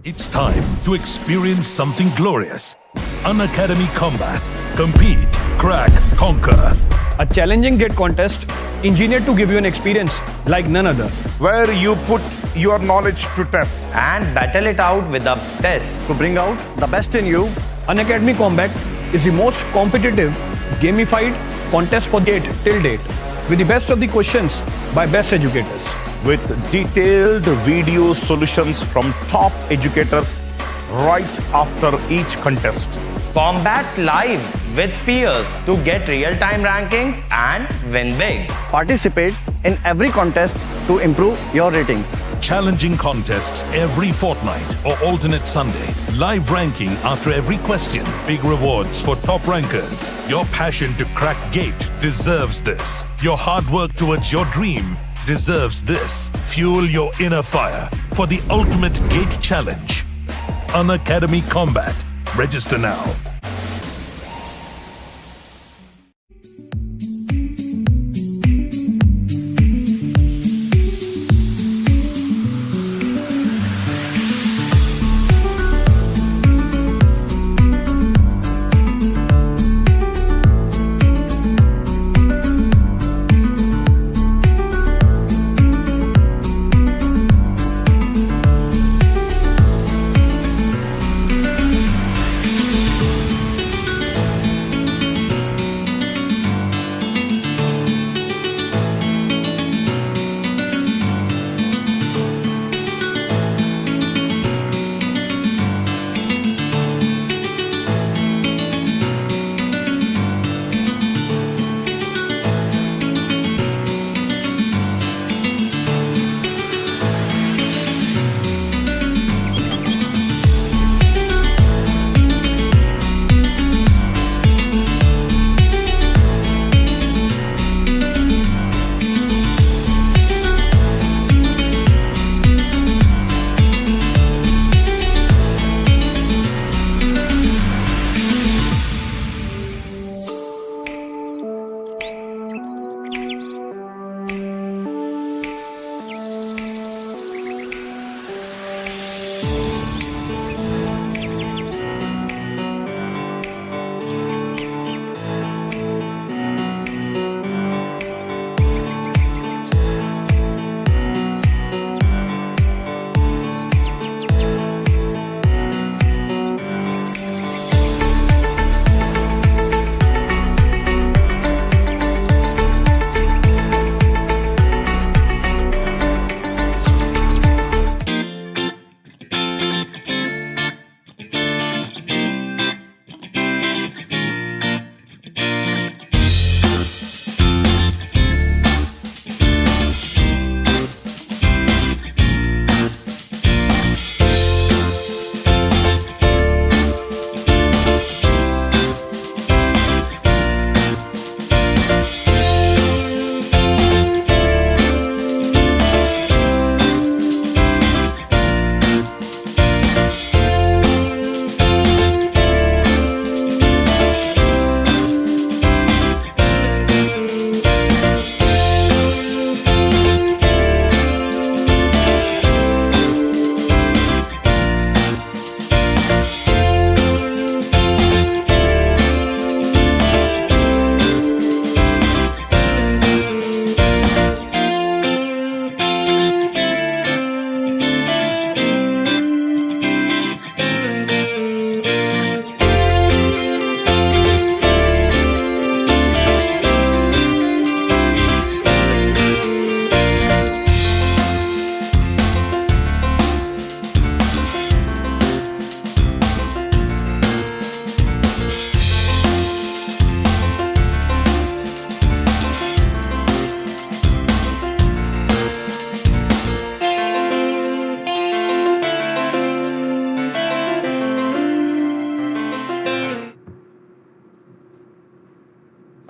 It's time to experience something glorious. Unacademy Combat. Compete, crack, conquer. A challenging gate contest engineered to give you an experience like none other. where you put your knowledge to test. and battle it out with a test. To bring out the best in you, Unacademy Combat is the most competitive, gamified contest for gate till date, with the best of the questions by best educators. With detailed video solutions from top educators right after each contest. Combat live with peers to get real-time rankings and win big. Participate in every contest to improve your ratings. Challenging contests every fortnight or alternate Sunday. Live ranking after every question. Big rewards for top rankers. Your passion to crack gate deserves this. Your hard work towards your dream deserves this. Fuel your inner fire for the ultimate gate challenge. Unacademy Combat. Register now.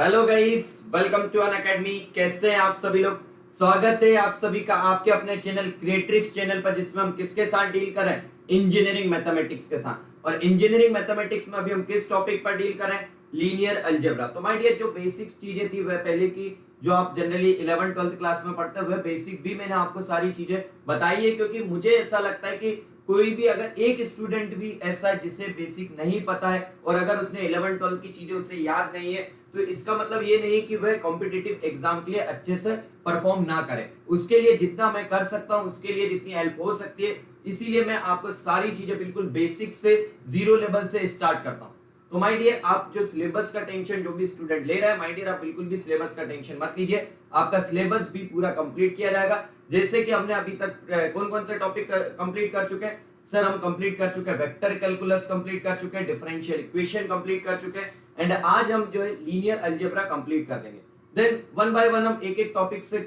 Hello guys, welcome to Unacademy. कैसे हैं आप सभी लोग? स्वागत है आप सभी का आपके अपने चैनल क्रिएट्रिक्स चैनल पर, जिसमें हम किसके साथ डील कर रहे हैं? इंजीनियरिंग मैथमेटिक्स के साथ। और इंजीनियरिंग मैथमेटिक्स में अभी हम किस टॉपिक पर डील कर रहे हैं? Linear algebra. तो माय डियर, जो बेसिक चीजें थी वह पहले की जो आप जनरली 11th 12th क्लास में पढ़ते हुए बेसिक भी मैंने आपको सारी चीजें बताई है, क्योंकि मुझे ऐसा लगता है कि कोई भी अगर एक स्टूडेंट भी ऐसा है जिसे बेसिक नहीं पता है और अगर उसने 11 12 की चीजें उसे याद नहीं है, तो इसका मतलब ये नहीं कि वह कॉम्पिटिटिव एग्जाम के लिए अच्छे से परफॉर्म ना करे। उसके लिए जितना मैं कर सकता हूं, उसके लिए जितनी हेल्प हो सकती है, इसीलिए मैं आपको सारी चीजें बिल्कुल बेसिक से जीरो लेवल से स्टार्ट करता हूं। तो माय डियर, आप जो सिलेबस का टेंशन जो भी स्टूडेंट ले रहा है, माय डियर आप बिल्कुल भी सिलेबस का टेंशन मत लीजिए, आपका सिलेबस भी पूरा कंप्लीट किया जाएगा। जैसे कि हमने अभी तक कौन कौन से टॉपिक कंप्लीट कर चुके हैं सर? हम कंप्लीट कर चुके हैं वेक्टर कैलकुलस कंप्लीट कर चुके हैं, डिफरेंशियल इक्वेशन कंप्लीट कर चुके हैं, एंड आज हम जो है लीनियर अलजेब्रा कंप्लीट कर देंगे। देन वन बाय वन हम एक एक टॉपिक से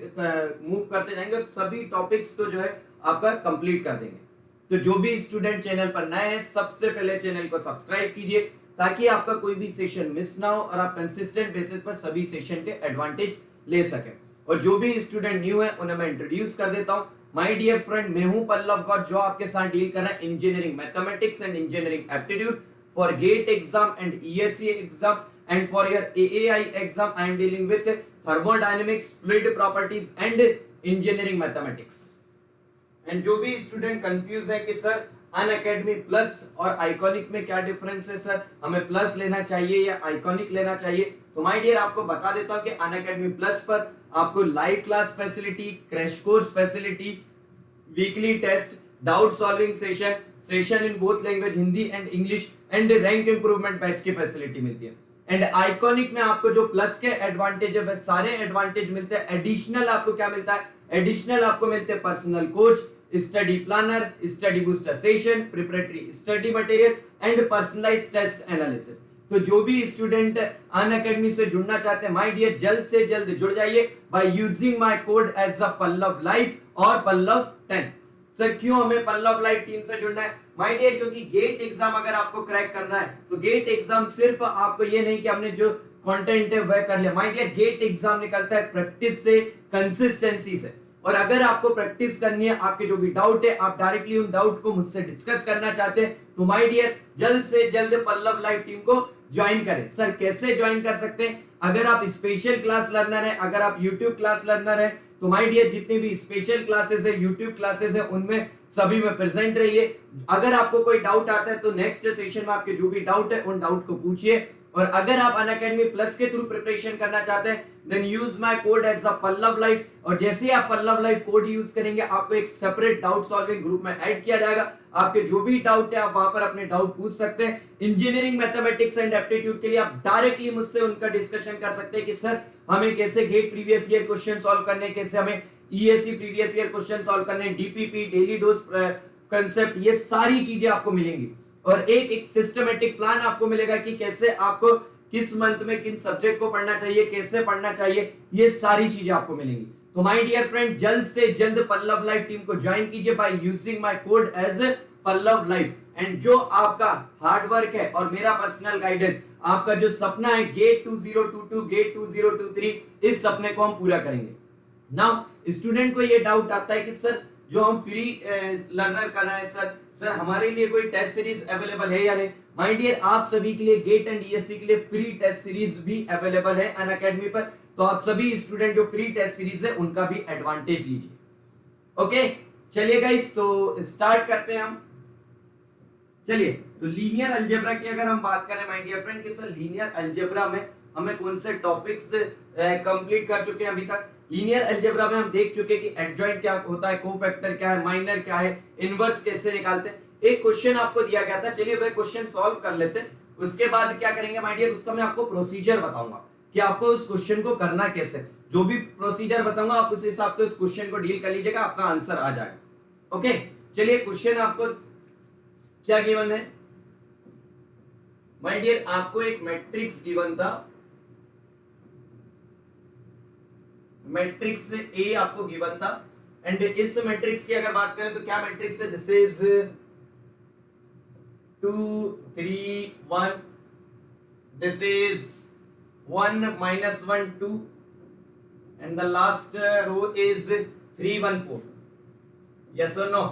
मूव करते जाएंगे और सभी टॉपिक्स को जो है आपका कंप्लीट कर देंगे। तो जो भी स्टूडेंट चैनल पर नए हैं, सबसे पहले चैनल को सब्सक्राइब कीजिए ताकि आपका कोई भी सेशन मिस ना हो और आप कंसिस्टेंट बेसिस पर सभी सेशन के एडवांटेज ले सकें। और जो भी स्टूडेंट न्यू है उन्हें मैं इंट्रोड्यूस कर देता हूं। माय डियर फ्रेंड, मैं हूं पल्लव गौड़, जो आपके साथ डील कर रहा है engineering mathematics and engineering aptitude for GATE exam and ESC exam and for your AAI exam. I am dealing with thermodynamics, fluid properties and engineering mathematics. And जो भी स्टूडेंट कंफ्यूज है कि सर अनअकैडमी प्लस और iconic में क्या difference है, sir हमें plus लेना चाहिए या आइकॉनिक लेना चाहिए, तो माय डियर आपको बता देता हूं कि अनअकैडमी प्लस पर आपको live class facility, crash course facility, weekly test, doubt solving session, session in both language Hindi and English and rank improvement batch की फैसिलिटी मिलती है। एंड आइकॉनिक में आपको जो प्लस के एडवांटेज है वह सारे एडवांटेज मिलते हैं। एडिशनल आपको क्या मिलता है? एडिशनल आपको मिलते हैं personal coach, study planner, study booster session, preparatory study material and personalised test analysis. तो जो भी स्टूडेंट अनअकैडमी से जुड़ना चाहते हैं, माय डियर जल्द से जल्द जुड़ जाइए by using my code as a Pallav live और पल्लव 10। सर क्यों हमें पल्लव लाइव टीम से जुड़ना है? माय डियर क्योंकि गेट एग्जाम अगर आपको क्रैक करना है तो गेट एग्जाम सिर्फ आपको ये नहीं कि हमने जो कंटेंट है वह कर लिया। माय डियर गेट एग्जाम निकलता है प्रैक्टिस से, कंसिस्टेंसी से। और अगर आपको प्रैक्टिस करनी है, आपके जो भी डाउट है आप डायरेक्टली उन डाउट को मुझसे डिस्कस करना चाहते हैं, तो माय डियर जल्द से जल्द पल्लव लाइव टीम को ज्वाइन करें। सर कैसे ज्वाइन कर सकते हैं? अगर आप स्पेशल क्लास लर्नर हैं, अगर आप यूट्यूब क्लास लर्नर हैं, तो माय डियर जितनी भी स्पेशल क्लासेस है, यूट्यूब क्लासेस है, उनमें सभी में प्रेजेंट रहिए। अगर आपको कोई डाउट आता है तो नेक्स्ट सेशन में आपके जो भी डाउट है उन डाउट को पूछिए। और अगर आप अनअकैडमी प्लस के थ्रू प्रिपरेशन करना चाहते हैं, then use my code as a Pallav live. और जैसे ही आप पल्लव लाइव कोड यूज करेंगे, आपको एक सेपरेट डाउट सॉल्विंग ग्रुप में ऐड किया जाएगा। आपके जो भी डाउट है आप वहां पर अपने डाउट पूछ सकते हैं। इंजीनियरिंग मैथमेटिक्स एंड एप्टीट्यूड के लिए आप डायरेक्टली मुझसे उनका डिस्कशन कर सकते हैं कि सर हमें कैसे GATE previous year question solve करने, कैसे हमें ESC previous year question solve करने, डीपीपी, डेली डोज कांसेप्ट, ये सारी चीजें आपको मिलेंगी। और एक सिस्टमेटिक प्लान आपको मिलेगा कि कैसे आपको किस मंथ में किन सब्जेक्ट को पढ़ना चाहिए, कैसे पढ़ना चाहिए, ये सारी चीजें आपको मिलेंगी। तो माय डियर फ्रेंड जल्द से जल्द पल्लव लाइव टीम को ज्वाइन कीजिए by using my code as Pallav live. And जो आपका हार्ड वर्क है और मेरा पर्सनल गाइडेंस, आपका जो सपना है गेट 2022, गेट 2023, इस सपने को हम पूरा करेंगे। नाउ स्टूडेंट को ये डाउट आता है कि सर जो हम फ्री लर्नर कर रहे हैं, सर हमारे लिए कोई टेस्ट सीरीज अवेलेबल है या नहीं? माय डियर आप सभी के लिए गेट एंड ईएससी के लिए फ्री टेस्ट सीरीज भी अवेलेबल है अनअकैडमी पर। तो आप सभी स्टूडेंट जो फ्री टेस्ट सीरीज है उनका भी एडवांटेज लीजिए। ओके चलिए गाइस, तो स्टार्ट करते हैं हम। चलिए तो लीनियर अलजेब्रा की अगर हम बात करें माय डियर फ्रेंड, कि सर लीनियर अलजेब्रा में हमें कौन से टॉपिक्स कंप्लीट कर चुके हैं अभी तक। लीनियर अलजेब्रा में हम देख चुके हैं कि एडजॉइंट क्या होता है, कोफैक्टर क्या है, माइनर क्या है, इनवर्स कैसे निकालते हैं। एक क्वेश्चन आपको दिया गया था, चलिए वह क्वेश्चन सॉल्व कर लेते हैं। उसके बाद क्या करेंगे माय डियर, उसका मैं आपको प्रोसीजर बताऊंगा कि आपको उस क्वेश्चन को करना कैसे। जो भी प्रोसीजर बताऊंगा आप उस हिसाब से उस क्वेश्चन को डील कर लीजिएगा, आपका आंसर आ जाएगा। ओके चलिए क्वेश्चन आपको क्या गिवन है माय डियर, आपको एक मैट्रिक्स गिवन था, मैट्रिक्स ए आपको गिवन था। एंड इस मैट्रिक्स की अगर बात करें तो क्या मैट्रिक्स है? This is 2 3 1, this is 1 -1 2 and the last row is 3 1 4। Yes और नो?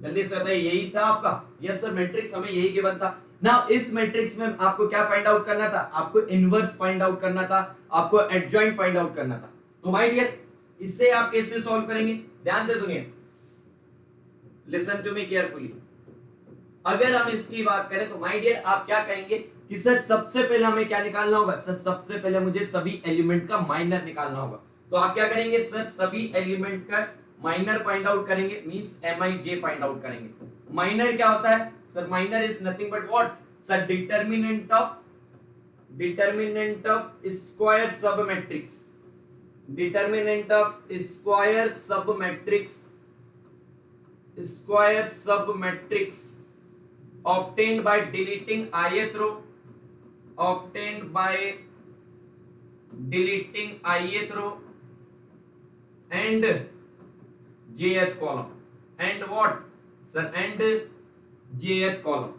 जल्दी से बताइए, यही था आपका? यस सर, मैट्रिक्स हमें यही गिवन था। नाउ इस मैट्रिक्स में आपको क्या फाइंड आउट करना था? आपको इनवर्स फाइंड आउट करना था, आपको एडजॉइंट फाइंड आउट करना था। तो माय डियर इसे आप कैसे सॉल्व करेंगे? ध्यान से सुनिए। Listen to me carefully. अगर हम इसकी बात करें तो माय डियर आप क्या कहेंगे कि सर सबसे पहले हमें क्या निकालना होगा? सर सबसे पहले मुझे सभी एलिमेंट का माइनर निकालना होगा। तो आप क्या करेंगे? सर सभी एलिमेंट का माइनर फाइंड आउट करेंगे, मींस MIJ फाइंड आउट करेंगे। माइनर क्या होता है? Sir minor is nothing but what? Sir determinant of square sub matrix, determinant of square sub matrix obtained by deleting ith row, and jth column, and what? Sir, and jth column.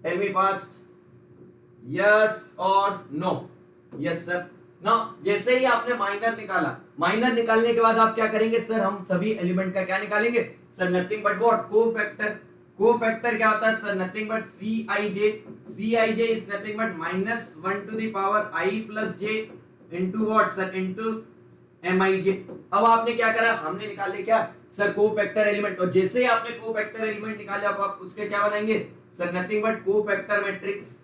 Tell me fast. Yes or no? Yes sir. Now जैसे ही आपने minor निकाला, minor निकालने के बाद आप क्या करेंगे? Sir हम सभी एलिमेंट का क्या निकालेंगे? Sir nothing but what? Cofactor. Cofactor क्या होता है? Sir nothing but Cij is nothing but -1 to the power I plus j into what? Sir into MIJ। अब आपने क्या करा? हमने निकाले क्या? Sir cofactor element. और जैसे ही आपने कोफैक्टर एलिमेंट निकाले अब आप उसके क्या बनाएंगे? Sir nothing but cofactor matrix.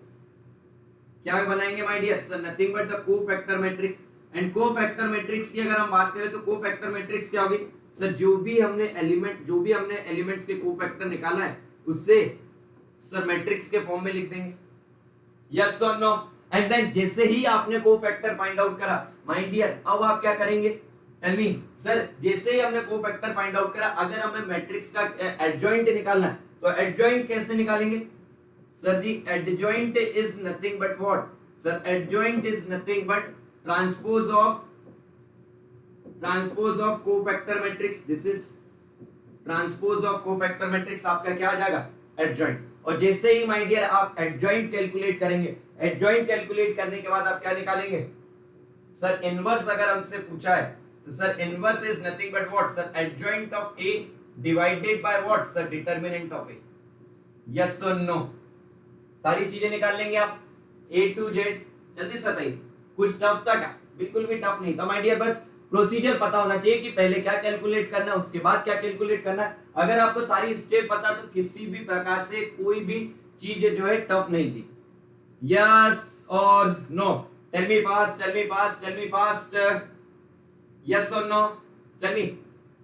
क्या बनाएंगे my dear? Sir nothing but the cofactor matrix. And cofactor matrix की अगर हम बात करें तो कोफैक्टर मैट्रिक्स क्या होगी? सर जो भी हमने एलिमेंट्स के कोफैक्टर निकाला है उससे सर मैट्रिक्स के फॉर्म में लिख देंगे। यस और नो? एंड देन जैसे ही आपने कोफैक्टर फाइंड आउट करा माय डियर अब आप क्या करेंगे? Tell me. सर जैसे ही हमने कोफैक्टर फाइंड आउट करा अगर हमें मैट्रिक्स का एडजॉइंट निकालना है तो एडजॉइंट कैसे निकालेंगे? Sir ji adjoint is nothing but what? Sir adjoint is nothing but transpose of cofactor matrix. This is transpose of cofactor matrix. आपका क्या आ जाएगा? एडजॉइंट। और जैसे ही माय डियर आप एडजॉइंट कैलकुलेट करेंगे, एडजॉइंट कैलकुलेट करने के बाद आप क्या निकालेंगे? सर इनवर्स अगर हमसे पूछा है तो sir inverse is nothing but what? Sir adjoint of A divided by what? Sir determinant of A। Yes और नो? सारी चीजें निकाल लेंगे आप A to Z। जल्दी से बताइए, कुछ टफ था क्या? बिल्कुल भी टफ नहीं था माय डियर। बस प्रोसीजर पता होना चाहिए कि पहले क्या कैलकुलेट करना है उसके बाद क्या कैलकुलेट करना है। अगर आपको सारी स्टेप पता तो किसी भी प्रकार से कोई भी चीज जो है टफ नहीं थी। यस और no? Tell me fast. Yes और no? Tell me.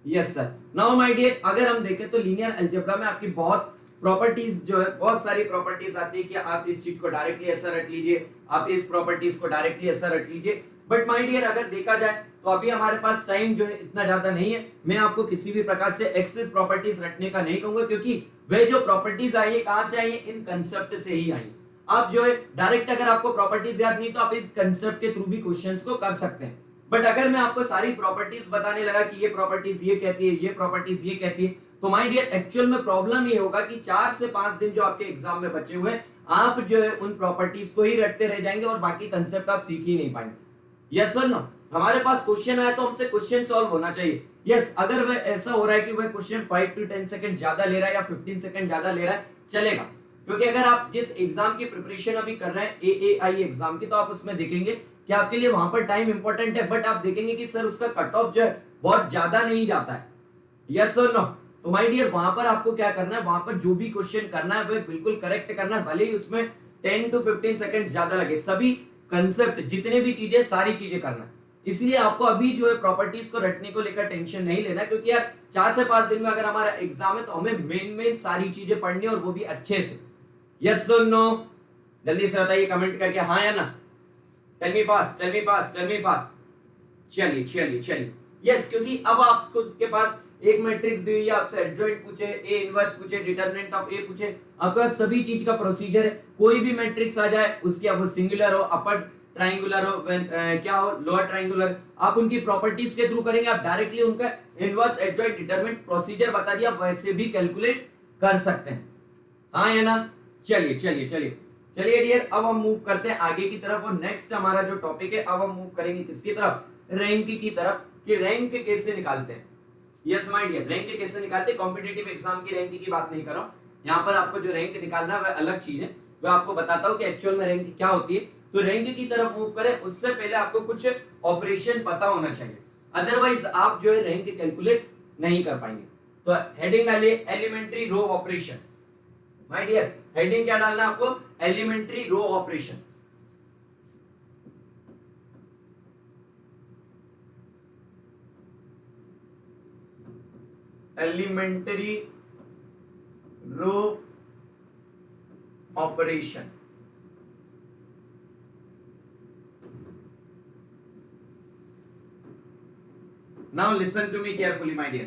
Yes sir. Now my dear अगर हम देखें तो लीनियर अलजेब्रा में आपकी बहुत प्रॉपर्टीज जो है, बहुत सारी प्रॉपर्टीज आती है कि आप इस चीज को डायरेक्टली ऐसा रख लीजिए, आप इस प्रॉपर्टीज को डायरेक्टली ऐसा रख लीजिए। बट माय डियर अगर देखा जाए तो अभी हमारे पास टाइम जो है इतना ज्यादा नहीं है। मैं आपको किसी भी प्रकार से एक्सेस प्रॉपर्टीज रखने का नहीं कहूंगा क्योंकि वे जो प्रॉपर्टीज आई है कहां से आई है? इन कंसेप्ट से ही आई। आप जो है डायरेक्ट अगर आपको प्रॉपर्टीज याद नहीं तो आप इस कंसेप्ट के थ्रू भी क्वेश्चंस को कर सकते हैं। बट अगर मैं आपको सारी प्रॉपर्टीज बताने लगा कि ये प्रॉपर्टीज ये कहती है, ये प्रॉपर्टीज ये कहती है, तो माय डियर एक्चुअल में प्रॉब्लम ये होगा कि 4 से 5 दिन जो आपके एग्जाम में बचे हुए हैं आप जो है उन प्रॉपर्टीज को ही रटते रह जाएंगे और बाकी कंसेप्ट आप सीख ही नहीं पाएंगे। यस और नो? हमारे पास क्वेश्चन आया तो हमसे क्वेश्चन सॉल्व होना चाहिए। यस अगर वह ऐसा हो रहा है कि वह क्वेश्चन 5 to 10 सेकंड ज्यादा ले रहा है या 15 सेकंड ज्यादा ले रहा है चलेगा, क्योंकि अगर आप जिस एग्जाम की प्रिपरेशन अभी कर रहे हैं AAI एग्जाम की तो आप उसमें देखेंगे कि आपके लिए वहां पर टाइम इंपॉर्टेंट है। बट आप देखेंगे कि सर उसका कट ऑफ जो है बहुत ज्यादा नहीं जाता है। यस और नो? तो माय डियर वहां पर आपको क्या करना है? वहां पर जो भी क्वेश्चन करना है वह बिल्कुल करेक्ट करना है, भले ही उसमें 10 to 15 सेकंड ज्यादा लगे। सभी कंसेप्ट जितने भी चीजें सारी चीजें करना है। इसलिए आपको अभी जो है प्रॉपर्टीज को रटने को लेकर टेंशन नहीं लेना, क्योंकि यार 4 से 5 दिन में अगर हमारा एग्जाम है तो हमें मेन सारी चीजें पढ़नी और वो भी अच्छे से। यस और नो? जल्दी से बताइए कमेंट करके हाँ या ना। Tell me fast. चलिए। यस क्योंकि अब आपको के पास एक मैट्रिक्स दी हुई है, आपसे एडजॉइंट पूछे, ए इनवर्स पूछे, डिटरमिनेंट ऑफ ए पूछे, आपके पास सभी चीज का प्रोसीजर है। कोई भी मैट्रिक्स आ जाए उसकी अब वो सिंगुलर हो, अपर ट्रायंगुलर हो, क्या हो, लोअर ट्रायंगुलर, आप उनकी प्रॉपर्टीज के थ्रू करेंगे। आप डायरेक्टली उनका इनवर्स एडजॉइंट डिटरमिनेंट प्रोसीजर बता दिया, वैसे भी कैलकुलेट कर सकते हैं। हाँ या ना? चलिए डियर अब हम मूव करते हैं आगे की तरफ और नेक्स्ट हमारा जो टॉपिक है अब हम मूव करेंगे किसकी तरफ? रैंक की तरफ, कि रैंक कैसे निकालते हैं। यस माय डियर, रैंक कैसे निकालते हैं? कॉम्पिटिटिव एग्जाम की रैंक की बात नहीं कर रहा हूं, यहाँ पर आपको जो रैंक निकालना है वह अलग चीज है, वह आपको बताता हूँ कि एक्चुअल में रैंक क्या होती है। तो रैंक की तरफ मूव करें उससे पहले आपको कुछ ऑपरेशन पता होना चाहिए, अदरवाइज आप जो है रैंक कैलकुलेट नहीं कर पाएंगे। तो हेडिंग डालिए elementary row operation. My dear, heading क्या डालना है आपको? Elementary row operation. Elementary row operation. Now listen to me carefully, my dear.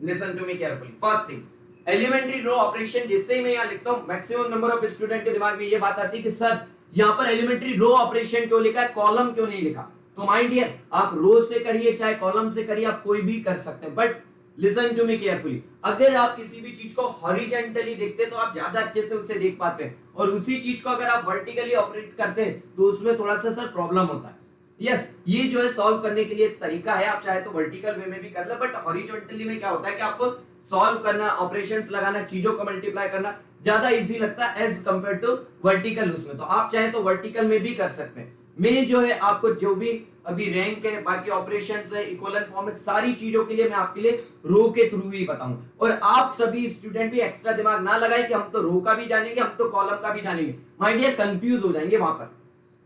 Listen to me carefully. First thing, elementary row operation. जिससे ही मैं यहाँ लिखता हूँ मैक्सिमम नंबर ऑफ स्टूडेंट के दिमाग में ये बात आती है कि सर यहाँ पर एलिमेंट्री रो ऑपरेशन क्यों लिखा है, कॉलम क्यों नहीं लिखा? तो माय डियर, आप रो से करिए चाहे कॉलम से करिए, आप कोई भी कर सकते हैं, but listen to me carefully. अगर आप किसी भी चीज को हॉरिजॉन्टली देखते हैं तो आप ज्यादा अच्छे से उसे देख पाते हैं, और उसी चीज को अगर आप वर्टिकली ऑपरेट करते हैं तो उसमें थोड़ा सा सर प्रॉब्लम होता है। यस, ये जो है सॉल्व करने के लिए तरीका है, आप चाहे तो वर्टिकल वे में भी कर ले, बट हॉरिजॉन्टली में क्या होता है कि आपको सॉल्व करना, ऑपरेशंस लगाना, चीजों को मल्टीप्लाई करना ज्यादा इजी लगता है एज कंपेयर टू वर्टिकल उसमें। तो आप चाहे तो वर्टिकल में भी कर सकते हैं। मैं जो है आपको जो भी अभी रैंक है, बाकी ऑपरेशंस है, इक्विवेलेंट फॉर्म है, सारी चीजों के लिए मैं आपके लिए रो के थ्रू ही बताऊंगा। और आप सभी स्टूडेंट भी एक्स्ट्रा दिमाग ना लगाए कि हम तो रो का भी जानेंगे, हम तो कॉलम का भी जानेंगे। माय डियर, कंफ्यूज हो जाएंगे, वहां पर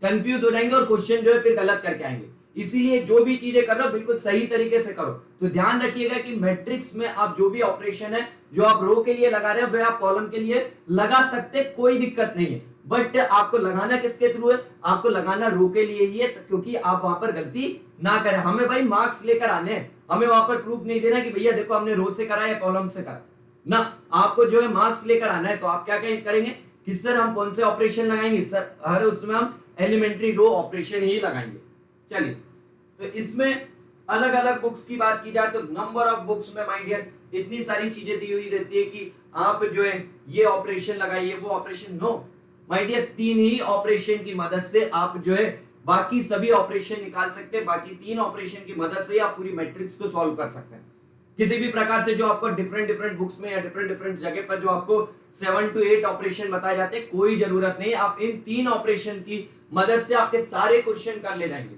कंफ्यूज हो जाएंगे और क्वेश्चन जो है फिर गलत करके आएंगे। इसीलिए जो भी चीजें कर रहे हो बिल्कुल सही तरीके से करो। तो ध्यान रखिएगा कि मैट्रिक्स में आप जो भी ऑपरेशन है जो आप रो के लिए लगा रहे हैं वह आप कॉलम के लिए लगा सकते, कोई दिक्कत नहीं है, बट आपको लगाना किसके थ्रू है? आपको लगाना रो के लिए ही है, क्योंकि आप वहां पर गलती ना करें। हमें भाई मार्क्स लेकर आने हैं, हमें वहां पर प्रूफ नहीं देना कि भैया देखो हमने रो से करा या कॉलम से करा ना। आपको जो है मार्क्स लेकर आना है। तो आप क्या करेंगे कि सर हम कौन से ऑपरेशन लगाएंगे? सर हर उसमें हम एलिमेंट्री रो ऑपरेशन ही लगाएंगे। चलिए, तो इसमें अलग अलग बुक्स की बात की जाए तो नंबर ऑफ बुक्स में माय डियर इतनी सारी चीजें दी हुई रहती है कि आप जो है ये ऑपरेशन लगाइए, वो ऑपरेशन। नो माय डियर, 3 ही ऑपरेशन की मदद से आप जो है बाकी सभी ऑपरेशन निकाल सकते हैं। बाकी 3 ऑपरेशन की मदद से आप पूरी मैट्रिक्स को सॉल्व कर सकते हैं। किसी भी प्रकार से जो आपको डिफरेंट बुक्स में या डिफरेंट जगह पर जो आपको 7 to 8 ऑपरेशन बताए जाते हैं, कोई जरूरत नहीं। आप इन 3 ऑपरेशन की मदद से आपके सारे क्वेश्चन कर ले जाएंगे,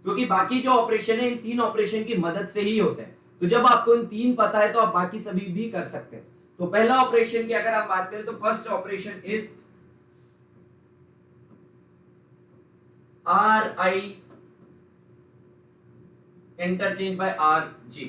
क्योंकि बाकी जो ऑपरेशन है इन 3 ऑपरेशन की मदद से ही होते हैं। तो जब आपको इन 3 पता है तो आप बाकी सभी भी कर सकते हैं। तो पहला ऑपरेशन की अगर हम बात करें तो first operation is RI interchange by RG।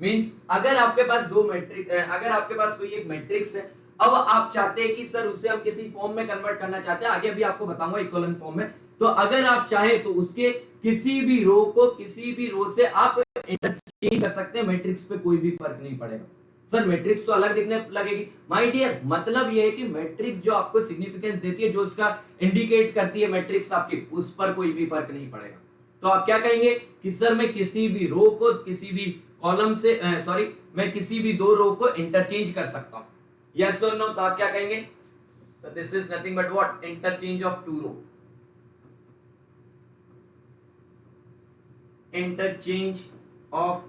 Means अगर आपके पास अगर आपके पास कोई एक मैट्रिक्स है, अब आप चाहते हैं कि सर उसे हम किसी फॉर्म में कन्वर्ट करना चाहते हैं, आगे भी आपको बताऊंगा इक्विवेलेंट फॉर्म में। तो अगर आप चाहें तो उसके किसी भी रो को किसी भी रो से आप इंटरचेंज कर सकते हैं, मैट्रिक्स पे कोई भी फर्क नहीं पड़ेगा। सर मैट्रिक्स तो अलग दिखने लगेगी। माय डियर, मतलब ये है कि मैट्रिक्स जो आपको सिग्निफिकेंस देती है, जो उसका इंडिकेट करती है मैट्रिक्स आपकी, उस पर कोई भी फर्क नहीं पड़ेगा। तो आप क्या कहेंगे कि सर मैं किसी भी रो को किसी भी कॉलम से मैं किसी भी 2 रो को इंटरचेंज कर सकता हूं, यस और नो? तो आप क्या कहेंगे? तो this is nothing but what? Interchange of 2 row. Interchange of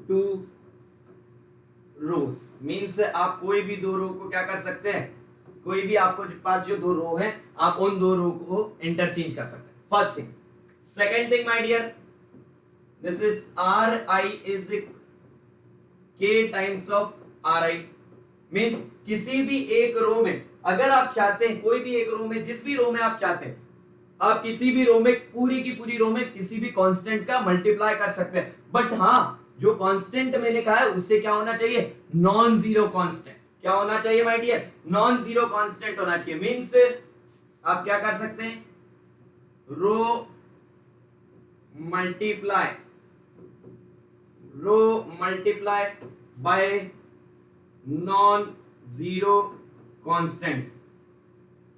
2 rows means आप कोई भी 2 रो को क्या कर सकते हैं? कोई भी आपको पास जो 2 रो है, आप उन 2 रो को इंटरचेंज कर सकते हैं। First thing. Second thing my dear, this is RI is K times of RI। Means किसी भी एक रो में अगर आप चाहते हैं, कोई भी एक रो में, जिस भी रो में आप चाहते हैं, आप किसी भी रो में, पूरी की पूरी रो में किसी भी कांस्टेंट का मल्टीप्लाई कर सकते हैं। बट हाँ, जो कांस्टेंट मैंने कहा है उससे क्या होना चाहिए? Non zero constant. क्या होना चाहिए my dear? Non zero constant होना चाहिए। मींस आप क्या कर सकते हैं? Row multiply by non zero constant.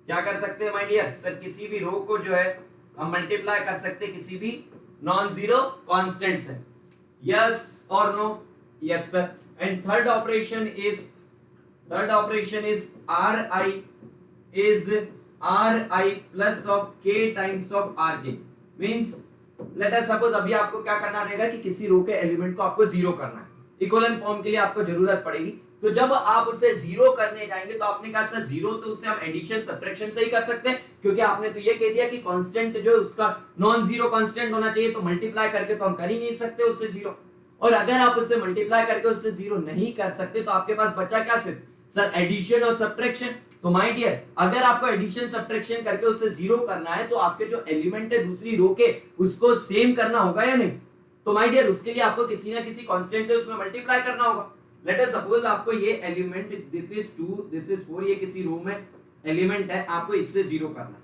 क्या कर सकते हैं माय डियर? सर किसी भी रो को जो है हम मल्टीप्लाई कर सकते हैं किसी भी नॉन जीरो कांस्टेंट से, यस और no? Yes sir. And third operation is RI plus of K times of RJ। Means let us suppose अभी आपको क्या करना रहेगा कि किसी रो के एलिमेंट को आपको जीरो करना है। इक्विवेलेंट फॉर्म के लिए आपको जरूरत पड़ेगी। तो जब आप उसे जीरो करने जाएंगे तो आपने कहा सर जीरो तो उसे हम एडिशन सब्ट्रैक्शन से ही कर सकते हैं, क्योंकि आपने तो ये कह दिया कि कांस्टेंट जो उसका नॉन जीरो कांस्टेंट होना चाहिए, तो मल्टीप्लाई करके तो हम कर ही नहीं सकते उससे जीरो। और अगर आप उससे मल्टीप्लाई करके उससे जीरो नहीं कर सकते तो आपके पास बचा क्या सिर्फ सर एडिशन और सब्ट्रैक्शन। तो माय डियर अगर आपको एडिशन सब्ट्रैक्शन करके उससे जीरो करना है तो आपके जो एलिमेंट है दूसरी रो के उसको सेम करना होगा या नहीं। तो माय डियर उसके लिए आपको किसी ना किसी कांस्टेंट से उसमें मल्टीप्लाई करना होगा। लेट अस सपोज आपको ये element this is 2 this is 4 ये किसी रो में एलिमेंट है, आपको इससे जीरो करना है।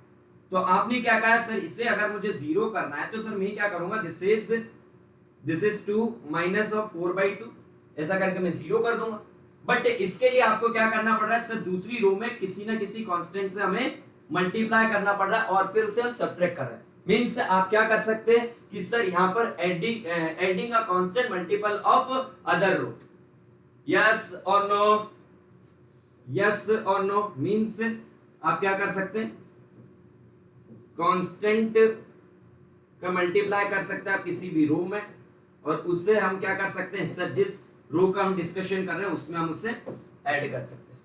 तो आपने क्या कहा सर इसे अगर मुझे जीरो करना है तो सर मैं क्या करूंगा दिस इज 2 माइनस ऑफ 4/2 ऐसा करके मैं जीरो कर दूंगा। बट इसके लिए आपको क्या करना पड़ रहा है सर दूसरी रो में किसी ना किसी कांस्टेंट से हमें मल्टीप्लाई करना पड़ रहा है और फिर उसे हम सब्ट्रैक्ट कर रहे हैं। मींस आप क्या कर सकते हैं कि सर यहां पर adding a constant multiple of other row. Yes और नो, यस और नो मींस आप क्या कर सकते हैं कांस्टेंट का मल्टीप्लाई कर सकते हैं आप किसी भी रो में और उससे हम क्या कर सकते हैं सर जिस रो का हम डिस्कशन कर रहे हैं उसमें हम उसे ऐड कर सकते हैं।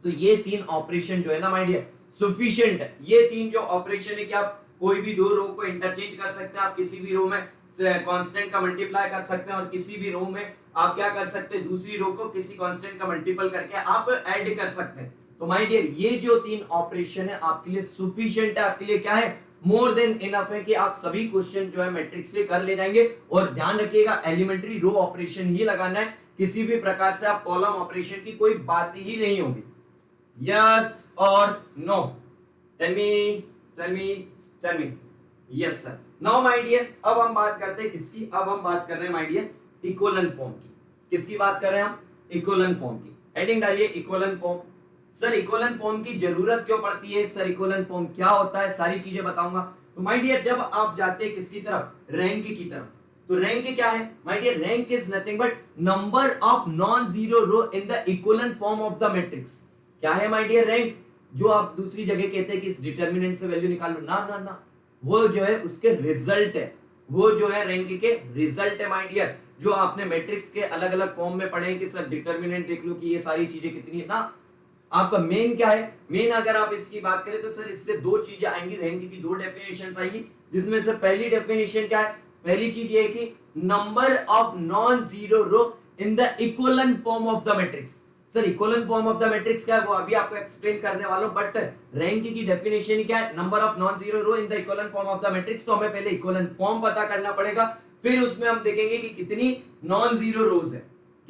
तो ये तीन ऑपरेशन जो है ना माय डियर सफिशिएंट है। ये तीन जो ऑपरेशन है कि आप कोई भी दो रो को इंटरचेंज कर सकते हैं, आप किसी भी रो में कांस्टेंट का मल्टीप्लाई कर सकते हैं और किसी भी रो में आप क्या कर सकते हैं दूसरी रो को किसी कांस्टेंट का मल्टीपल करके आप ऐड कर सकते हैं। तो माय डियर ये जो तीन ऑपरेशन है आपके लिए सफिशिएंट है, आपके लिए क्या है मोर देन इनफ है कि आप सभी क्वेश्चन जो है मैट्रिक्स से कर ले जाएंगे। और ध्यान रखिएगा एलिमेंट्री रो ऑपरेशन ही लगाना है, किसी भी प्रकार से आप कॉलम ऑपरेशन की कोई बात ही नहीं होगी। यस और no, tell me yes sir. Now my dear अब हम बात करते हैं किसकी, अब हम बात कर रहे हैं माय डियर इक्विवेलेंट फॉर्म की। किसकी बात कर रहे हैं हम इक्विवेलेंट फॉर्म की। हेडिंग डालिए equivalent form. Sir equivalent form की जरूरत क्यों पड़ती है, सर इक्विवेलेंट फॉर्म क्या होता है, सारी चीजें बताऊंगा। तो माय डियर जब आप जाते हैं किसकी तरफ रैंक की तरफ, तो रैंक क्या है my dear rank is nothing but number of non zero row in the equivalent form of the matrix. क्या है माय डियर रैंक, जो आप दूसरी जगह कहते हैं कि इस डिटरमिनेंट से वैल्यू निकाल लो, ना ना ना वो जो है उसके रिजल्ट है, वो जो है रैंक के रिजल्ट है माय डियर। जो आपने मैट्रिक्स के अलग अलग फॉर्म में पढ़े कि सर डिटरमिनेंट देख लो कि ये सारी चीजें कितनी है ना, आपका मेन क्या है, मेन अगर आप इसकी बात करें तो सर इससे दो चीजें आएंगी, रैंक की दो डेफिनेशंस आएंगी, जिसमें से पहली डेफिनेशन क्या है, पहली चीज ये है कि number of non zero row in the equivalent form of the matrix. Sir equivalent form of the matrix क्या है वो अभी आपको एक्सप्लेन करने वाला हूं, बट रैंक की डेफिनेशन क्या है, number of non zero row in the equivalent form of the matrix. तो हमें पहले इक्विवेलेंट फॉर्म पता करना पड़ेगा, फिर उसमें हम देखेंगे कि कितनी नॉन जीरो रोज है,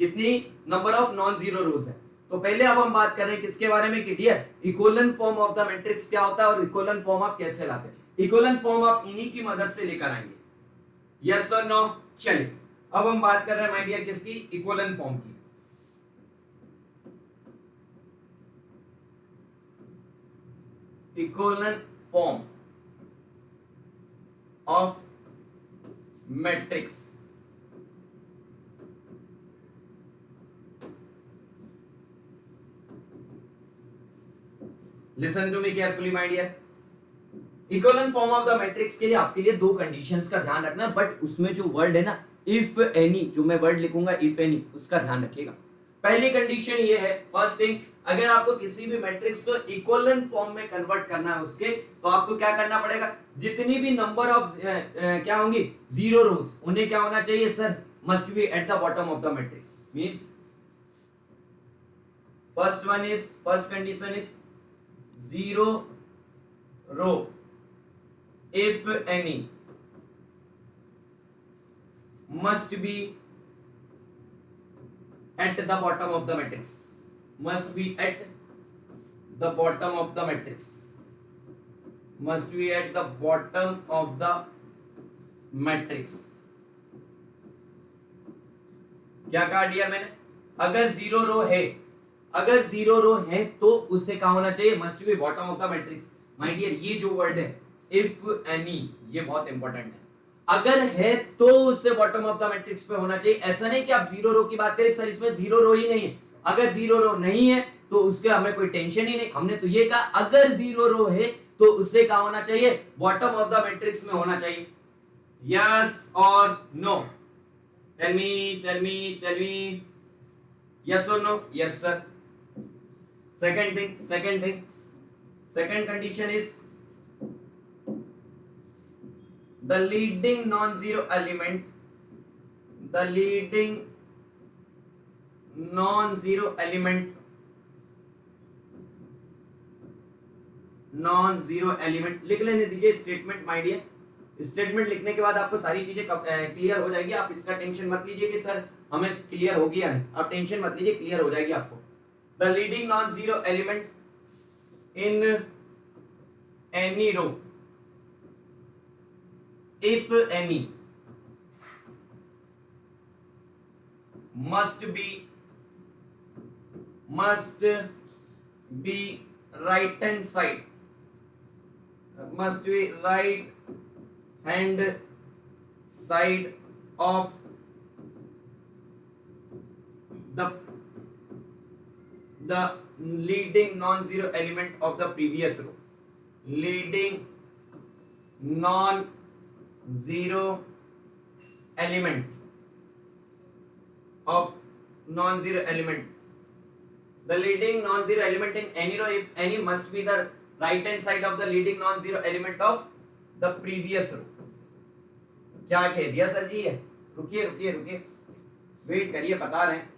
कितनी नंबर ऑफ नॉन जीरो रोज है। तो पहले अब हम बात कर रहे हैं किसके बारे में कि dear equivalent form of the matrix क्या होता है और इक्विवेलेंट फॉर्म आप कैसे लाते हैं। इक्विवेलेंट फॉर्म आप इन्हीं की मदद से लेकर आएंगे। यस और नो, चलिए अब हम बात कर रहे हैं माय डियर किसकी, इक्विवेलेंट फॉर्म की। Equivalent form of matrix. Listen to me carefully my dear. Equivalent form of the matrix के लिए आपके लिए दो कंडीशंस का ध्यान रखना, बट उसमें जो वर्ड है ना इफ एनी, जो मैं वर्ड लिखूंगा इफ एनी, उसका ध्यान रखिएगा। पहली कंडीशन ये है, फर्स्ट थिंग, अगर आपको किसी भी मैट्रिक्स को इक्विवेलेंट फॉर्म में कन्वर्ट करना है उसके, तो आपको क्या करना पड़ेगा, जितनी भी नंबर ऑफ क्या होंगी जीरो रोज, उन्हें क्या होना चाहिए sir, must be at the bottom of the matrix. Means first condition is zero row if any must be at the bottom of the matrix, must be at the bottom of the matrix, must be at the bottom of the matrix। क्या कहा dear मैंने, अगर zero row है, अगर zero row है तो उससे क्या होना चाहिए, must be bottom of the matrix. My dear ये जो वर्ड है इफ एनी, ये बहुत इंपॉर्टेंट है, अगर है तो उससे बॉटम ऑफ द मैट्रिक्स पे होना चाहिए। ऐसा नहीं कि आप जीरो रो की बात करें सर इसमें जीरो रो ही नहीं है, अगर जीरो रो नहीं है तो उसके हमें कोई टेंशन ही नहीं। हमने तो ये कहा अगर जीरो रो है तो उससे क्या होना चाहिए, बॉटम ऑफ द मैट्रिक्स में होना चाहिए। यस और नो, टेल मी यस और no. Yes sir. Second condition is the leading non-zero element the leading non zero element लिख लेने दीजिए स्टेटमेंट माय डियर। स्टेटमेंट लिखने के बाद आपको सारी चीजें क्लियर हो जाएगी। आप इसका टेंशन मत लीजिए कि सर हमें क्लियर होगी या नहीं, आप टेंशन मत लीजिए, क्लियर हो जाएगी आपको। The leading non zero element in any row if any must be right hand side, must be right hand side of the leading non-zero element of the previous row. Leading non-zero element of non-zero element. The leading non-zero element in any row, if any, must be the right hand side of the leading non-zero element of the previous row. क्या कह दिया sir जी? है रुकिए रुकिए रुकिए, wait करिए, बता रहे हैं।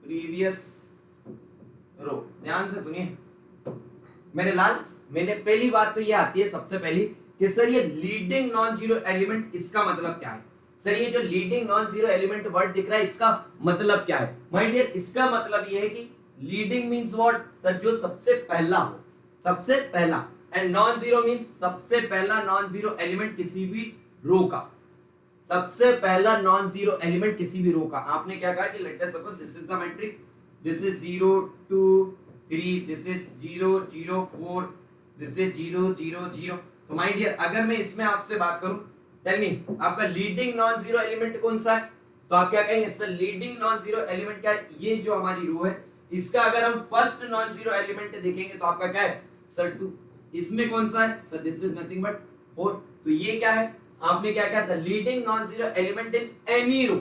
प्रीवियस रो, ध्यान से सुनिए मेरे लाल। मैंने पहली बात तो ये आती है सबसे पहली कि सर ये लीडिंग नॉन जीरो एलिमेंट, इसका मतलब क्या है? सर ये जो leading non zero element word दिख रहा है, इसका मतलब क्या है? माय डियर, इसका मतलब ये है कि लीडिंग मींस व्हाट? सर जो सबसे पहला हो, सबसे पहला, एंड नॉन जीरो मींस सबसे पहला नॉन जीरो एलिमेंट किसी भी रो का, सबसे पहला नॉन जीरो एलिमेंट किसी भी रो का। आपने क्या कहा कि late us suppose this is the matrix, this is 0 2 3, this is 0 0 4, this is 0 0 0। तो माय डियर, अगर मैं इसमें आपसे बात करूं, टेल मी आपका लीडिंग नॉन जीरो एलिमेंट कौन सा है? तो आप क्या कहेंगे? Sir leading non zero element क्या है? ये जो हमारी रो है, इसका अगर हम फर्स्ट नॉन जीरो एलिमेंट देखेंगे तो आपका क्या है? सर 2। इसमें कौन सा है? Sir this is nothing but 4। तो ये क्या है? आपने क्या कहा था? Leading non zero element in any row,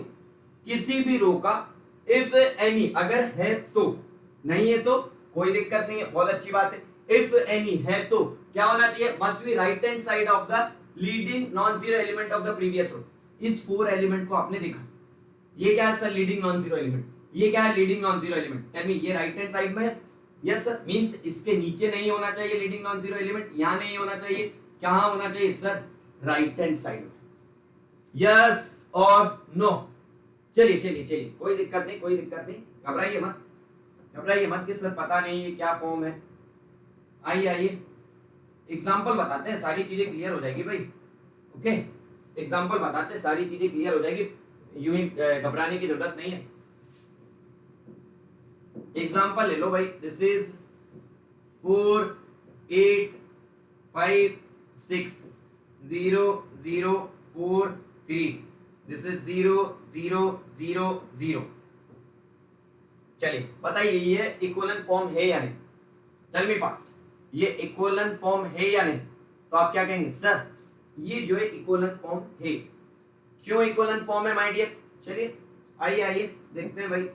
किसी भी रो का, इफ एनी, अगर है तो, नहीं है तो कोई दिक्कत नहीं है, बहुत अच्छी बात है। इफ एनी है तो क्या होना चाहिए? Must be right hand side of the leading non zero element of the previous row. इस 4 एलिमेंट को आपने देखा, ये क्या है sir? Leading non zero element. ये क्या है? Leading non zero element. Tell me, ये राइट हैंड साइड में है? यस सर, मींस इसके नीचे नहीं होना चाहिए लीडिंग नॉन जीरो एलिमेंट, यहां नहीं होना चाहिए, कहां होना चाहिए सर? राइट हैंड साइड में। यस और नो? चलिए चलिए चलिए, कोई दिक्कत नहीं, कोई दिक्कत नहीं, घबराइए मत, घबराइए मत कि सर पता नहीं ये क्या फॉर्म है। आइए आइए, एग्जांपल बताते हैं, सारी चीजें क्लियर हो जाएगी भाई। ओके, एग्जांपल बताते हैं, सारी चीजें क्लियर हो जाएगी, यूं ही घबराने की जरूरत नहीं है। एग्जांपल ले लो भाई, दिस इज 4 8 5 6 0 0 4 3, दिस इज 0 0 0 0। चलिए बताइए, ये इक्विवेलेंट फॉर्म है या नहीं? टेल मी फास्ट, ये इक्विवेलेंट फॉर्म है या नहीं? तो आप क्या कहेंगे? सर ये जो है इक्विवेलेंट फॉर्म है। क्यों इक्विवेलेंट फॉर्म है माय डियर? चलिए आइए आइए देखते हैं भाई,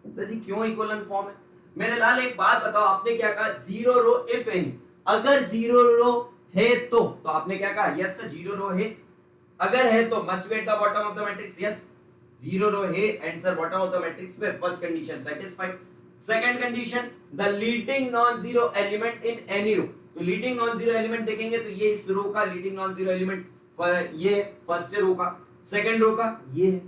सर जी क्यों इक्विवेलेंट फॉर्म है। मेरे लाल एक बात बताओ, आपने क्या कहा? 0 रो इफ एनी, अगर 0 रो है तो आपने क्या कहा? यस सर 0 रो है, अगर है तो must be at the bottom of the matrix. Yes 0 row है and sir bottom of the matrix में first condition satisfied. Second condition, the leading non zero element in any row. तो leading non zero element देखेंगे तो ये इस रो का leading non zero element, ये first row का, सेकंड रो का ये है।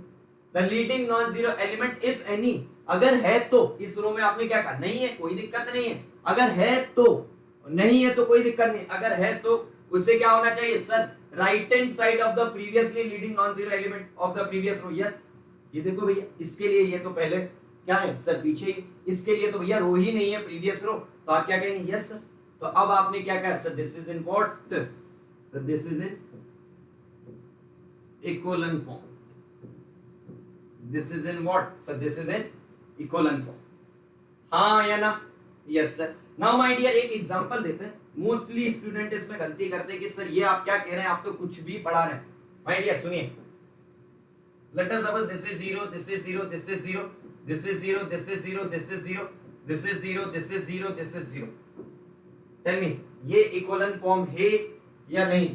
The leading non zero element if any, अगर है तो, इस रो में आपने क्या कहा? नहीं है, कोई दिक्कत नहीं है। अगर है तो, नहीं है तो कोई दिक्कत नहीं, अगर है तो उससे क्या होना चाहिए sir? Right hand side of the previously leading non zero element of the previous row. Yes, ये देखो भैया, इसके लिए ये तो पहले क्या है सर? पीछे ही, इसके लिए तो भैया रो ही नहीं है प्रीवियस रो, तो आप क्या कहेंगे? Yes sir. तो अब आपने क्या कहा? Sir this is in what? Sir this is in equivalent form. This is in what? Sir this is in equivalent form. हाँ या ना? Yes sir. Now my dear, एक एग्जांपल देते हैं। मोस्टली स्टूडेंट इसमें गलती करते हैं कि सर ये आप क्या कह रहे हैं, आप तो कुछ भी पढ़ा रहे हैं। माय डियर सुनिए, let us suppose this is 0, this is 0, this is 0, this is 0, this is 0, this is 0, this is 0, this is 0, this is 0। Tell me, ये इक्विवेलेंट फॉर्म है या नहीं?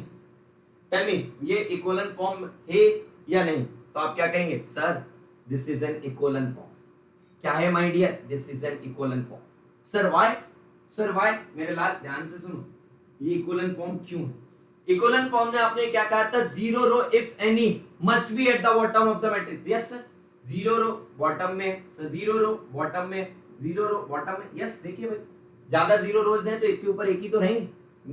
टेल मी, ये इक्विवेलेंट फॉर्म है या नहीं? तो आप क्या कहेंगे? Sir this is an echelon form. क्या है my dear? This is an echelon form. Sir why? Sir why? मेरे लाल ध्यान से सुनो, ये इक्वलन फॉर्म क्यों है? इक्वलन फॉर्म में आपने क्या कहा था? Zero row if any must be at the bottom of the matrix. Yes sir, zero row bottom में, सर जीरो रो बॉटम में, जीरो रो बॉटम में। यस देखिए भाई, ज्यादा जीरो रोज हैं तो एक के ऊपर एक ही तो रहेंगे।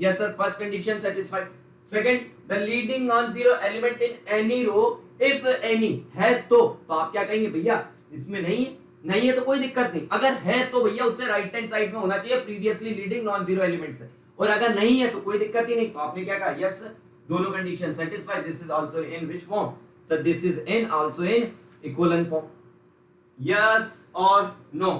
Yes sir, first condition satisfied. Second, the leading non zero element in any row if any है तो आप क्या कहेंगे? भैया इसमें नहीं है, नहीं है तो कोई दिक्कत नहीं। अगर है तो भैया उससे राइट हैंड साइड में होना चाहिए previously leading non zero element से, और अगर नहीं है तो कोई दिक्कत ही नहीं। तो आपने क्या कहा? यस सर, दोनों condition satisfied. This is also in which form? Sir this is in also in echelon form. Yes और no?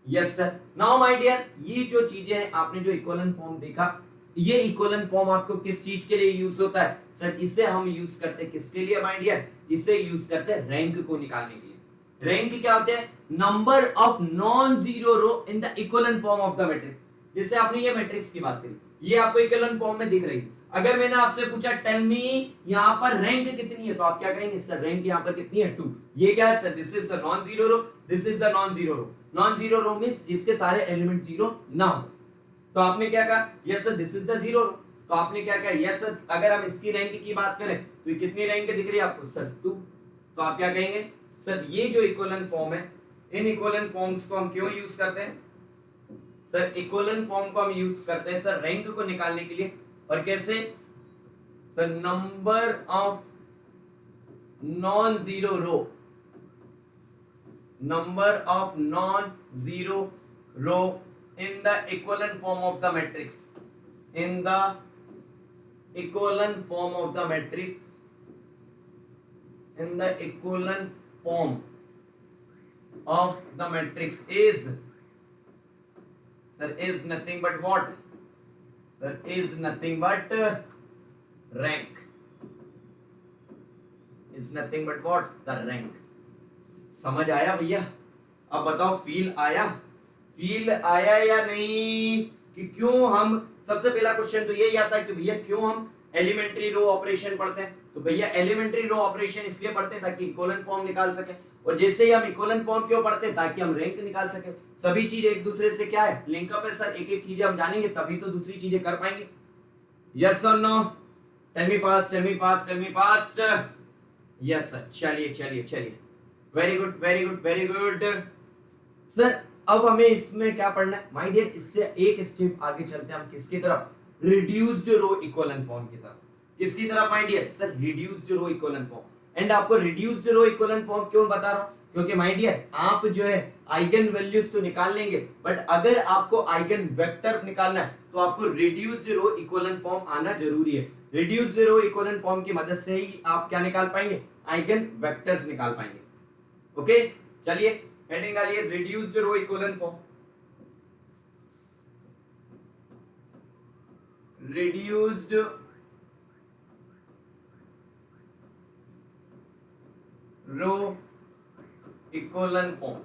Yes sir. Now my dear, ये जो चीजें हैं, आपने जो इक्वलन फॉर्म देखा, ये इक्वलन फॉर्म आपको किस चीज के लिए यूज होता है? सर इसे हम यूज करते किसके लिए माय डियर? इसे यूज करते हैं रैंक को निकालने के लिए। रैंक क्या होते हैं? Number of non zero row in the echelon form of the matrix. जैसे आपने ये मैट्रिक्स की बात करी, ये आपको इक्वलन फॉर्म में दिख रही है। अगर मैंने आपसे पूछा टेल मी यहाँ पर रैंक कितनी है, तो आप क्या कहेंगे? सर रैंक यहाँ पर कितनी है? 2। ये क्या है? Sir this is the non zero row, this is the non zero row. Non zero row means जिसके सारे एलिमेंट जीरो ना हो। तो आपने क्या कहा? Yes sir this is the zero row. तो आपने क्या कहा? यस सर, अगर हम इसकी रैंक की बात करें तो ये कितनी रैंक दिख रही है आपको? सर 2। तो आप क्या कहेंगे? सर ये जो इक्वलन फॉर्म है, इन इक्वलन फॉर्म्स को हम क्यों यूज करते हैं? सर इक्वलन फॉर्म को हम यूज करते हैं सर रैंक को निकालने के लिए। और कैसे? Sir number of non zero row, number of non zero row in the equivalent form of the matrix, in the equivalent form of the matrix, in the equivalent form of the matrix is, sir, is nothing but what? Sir, is nothing but rank, is nothing but what? The rank। समझ आया भैया? अब बताओ feel आया? Feel आया या नहीं कि क्यों हम, सबसे पहला क्वेश्चन तो यही आता है कि भैया क्यों हम एलिमेंट्री रो ऑपरेशन पढ़ते हैं? तो भैया एलिमेंट्री रो ऑपरेशन इसलिए पढ़ते हैं ताकि इक्वलन फॉर्म निकाल सके। और जैसे ही हम इक्वलन फॉर्म क्यों पढ़ते हैं? ताकि हम रैंक निकाल सके। सभी चीज एक दूसरे से क्या है? लिंकअप है सर। एक एक चीजें हम जानेंगे तभी तो दूसरी चीजें कर पाएंगे। यस और no? Tell me fast, tell me fast, tell me fast. Yes sir, चलिए चलिए चलिए, very good very good very good sir. अब हमें इसमें क्या पढ़ना है माय डियर? इससे एक स्टेप आगे चलते हैं हम किसकी तरफ? रिड्यूस्ड रो इक्वलन फॉर्म की तरफ। किसकी तरफ my dear? Sir reduced row echelon form. And आपको रिड्यूस्ड रो इक्वलन फॉर्म क्यों बता रहा हूं? क्योंकि माय डियर आप जो है आइगन वैल्यूज तो निकाल लेंगे, बट अगर आपको आइगन वेक्टर निकालना है तो आपको रिड्यूस्ड रो इक्वलन फॉर्म आना जरूरी है। रिड्यूस्ड रो इक्वलन फॉर्म की मदद से ही आप क्या निकाल पाएंगे? आइगन वेक्टर्स निकाल पाएंगे। ओके चलिए हेडिंग डालिए, reduced row echelon form. Reduced row echelon form.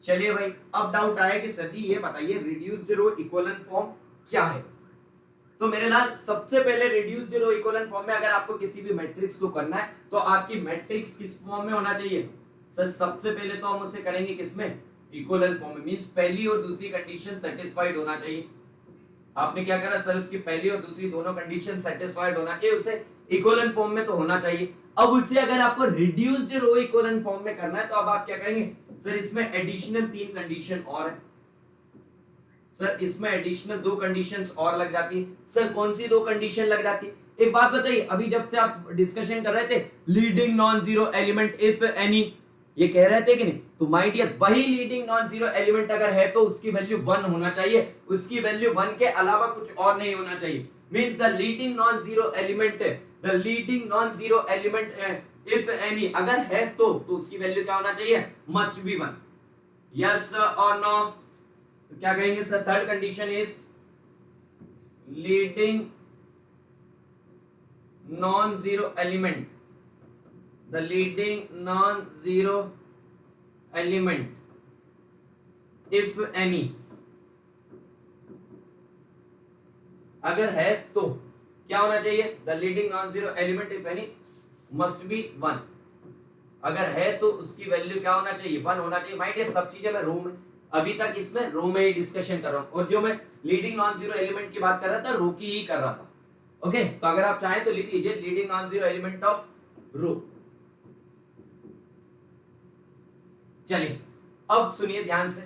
चलिए भाई, अब डाउट आया कि सर जी ये बताइए रिड्यूस्ड रो इक्वलन फॉर्म क्या है? तो मेरे लाल सबसे पहले रिड्यूस्ड रो इक्वलन फॉर्म में अगर आपको किसी भी मैट्रिक्स को करना है तो आपकी मैट्रिक्स किस फॉर्म में होना चाहिए? सर सबसे पहले तो हम उसे करेंगे किसमें? इक्वलन फॉर्म में। मींस पहली और दूसरी कंडीशन सेटिस्फाइड होना चाहिए। आपने क्या करा सर? उसकी पहली और दूसरी दोनों कंडीशन सेटिस्फाइड होना चाहिए, उसे इक्वलन फॉर्म में तो होना चाहिए। अब उसे अगर आपको रिड्यूस्ड रो इक्वलन फॉर्म में करना है तो अब आप क्या करेंगे? सर इसमें एडिशनल 3 कंडीशन और है। सर इसमें एडिशनल 2 कंडीशंस और लग जाती है। सर कौन सी 2 कंडीशन लग जाती? एक बात बताइए, अभी जब से आप डिस्कशन कर रहे थे leading non zero element if any, ये कह रहे थे कि नहीं? तो माय डियर वही लीडिंग नॉन जीरो एलिमेंट अगर है तो उसकी वैल्यू 1 होना चाहिए, उसकी वैल्यू 1 के अलावा कुछ और नहीं होना चाहिए। Means the leading non zero element, the leading non zero element if any अगर है तो उसकी वैल्यू क्या होना चाहिए? Must B 1। यस और नो? तो क्या कहेंगे sir? Third condition is leading non zero element, the leading non-zero element if any अगर है तो क्या होना चाहिए? the leading non-zero element if any must be 1, अगर है तो उसकी वैल्यू क्या होना चाहिए, 1 होना चाहिए। माइंड, ये सब चीजें मैं रो में अभी तक इसमें रो में ही डिस्कशन कर रहा हूं, और जो मैं लीडिंग नॉन जीरो एलिमेंट की बात कर रहा था रो की ही कर रहा था। ओके, तो अगर आप चाहें तो लिख लीजिए leading non zero element of row. चलिए अब सुनिए ध्यान से।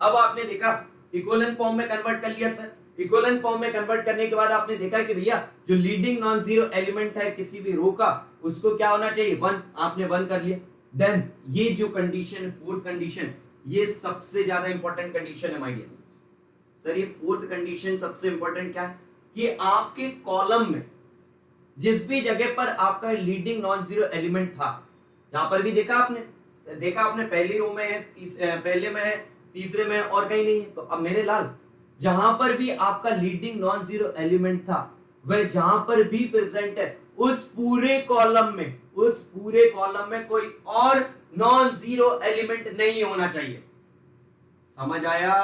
अब आपने देखा इक्विवेलेंट फॉर्म में कन्वर्ट कर लिया सर। इक्विवेलेंट फॉर्म में कन्वर्ट करने के बाद आपने देखा कि भैया जो लीडिंग नॉन जीरो एलिमेंट है किसी भी रो का, उसको क्या होना चाहिए, 1। आपने 1 कर लिया। देन ये जो कंडीशन, फोर्थ कंडीशन, ये सबसे ज्यादा इंपॉर्टेंट कंडीशन है माय डियर सर। ये फोर्थ कंडीशन सबसे इंपॉर्टेंट क्या है कि आपके कॉलम में जिस भी जगह पर आपका लीडिंग नॉन जीरो एलिमेंट था, जहां पर भी देखा आपने पहली रो में है, पहले में है, तीसरे में है, और कहीं नहीं है। तो अब मेरे लाल जहां पर भी आपका लीडिंग नॉन जीरो एलिमेंट था वह जहां पर भी प्रेजेंट है उस पूरे कॉलम में कोई और नॉन जीरो एलिमेंट नहीं होना चाहिए। समझ आया?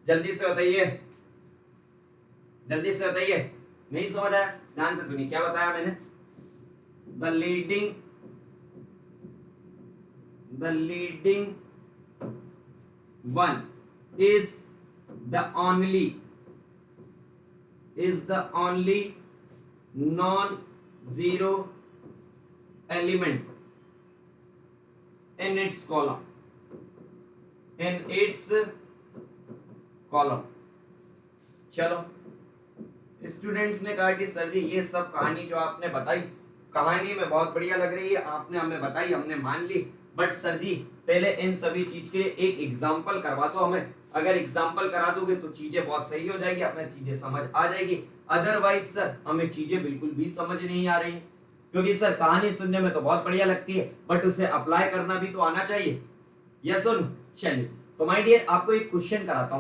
जल्दी से बताइए, नहीं समझ आया? ध्यान से सुनिए, क्या बताया मैंने? The leading one is the only non-zero element in its column. चलो, स्टूडेंट्स ने कहा कि सर जी ये सब कहानी जो आपने बताई, कहानी में बहुत बढ़िया लग रही है, आपने हमें बताई, हमने मान ली, बट सर जी पहले इन सभी चीज के लिए एक एग्जाम्पल करवा दो हमें। अगर एग्जाम्पल करा दोगे तो चीजें बहुत सही हो जाएगी, अपने चीजें समझ आ जाएगी। अदरवाइज सर हमें चीजें बिल्कुल भी समझ नहीं आ रही, क्योंकि सर कहानी सुनने में तो बहुत बढ़िया लगती है, बट उसे अप्लाई करना भी तो आना चाहिए। यस और नो? चलिए, तो माय डियर आपको एक क्वेश्चन कराता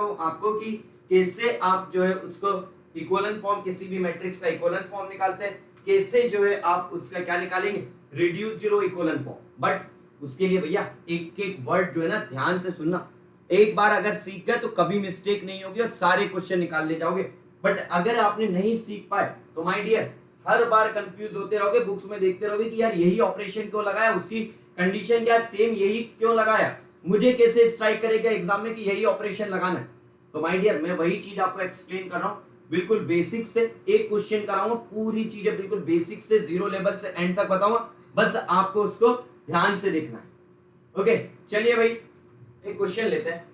हूं आपको कि कैसे आप जो है उसको इक्विवेलेंट फॉर्म, किसी भी मैट्रिक्स का इक्विवेलेंट फॉर्म निकालते हैं, कैसे जो है आप उसका क्या निकालेंगे, reduced row equivalent form. But उसके लिए भैया एक एक वर्ड जो है ना ध्यान से सुनना। एक बार अगर सीख गए तो कभी मिस्टेक नहीं होगी और सारे क्वेश्चन निकाल ले जाओगे। बट अगर आपने नहीं सीख पाए तो माय डियर हर बार कंफ्यूज होते रहोगे, बुक्स में देखते रहोगे कि यार यही ऑपरेशन क्यों लगाया, उसकी कंडीशन क्या सेम यही क्यों लगाया, मुझे कैसे स्ट्राइक करेगा एग्जाम में कि यही ऑपरेशन लगाना है। तो माय डियर मैं वही चीज आपको एक्सप्लेन कर रहा हूँ, बिल्कुल बेसिक से एक क्वेश्चन कराऊंगा, पूरी चीजें बिल्कुल बेसिक से जीरो लेवल से एंड तक बताऊंगा, बस आपको उसको ध्यान से देखना है। ओके, चलिए भाई एक क्वेश्चन लेते हैं।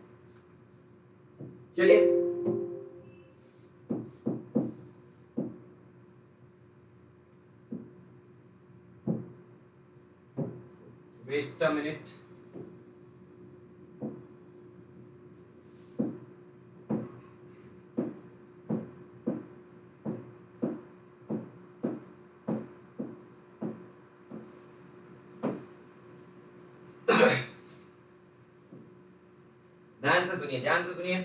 चलिए वेट अ मिनट। ध्यान से सुनिए,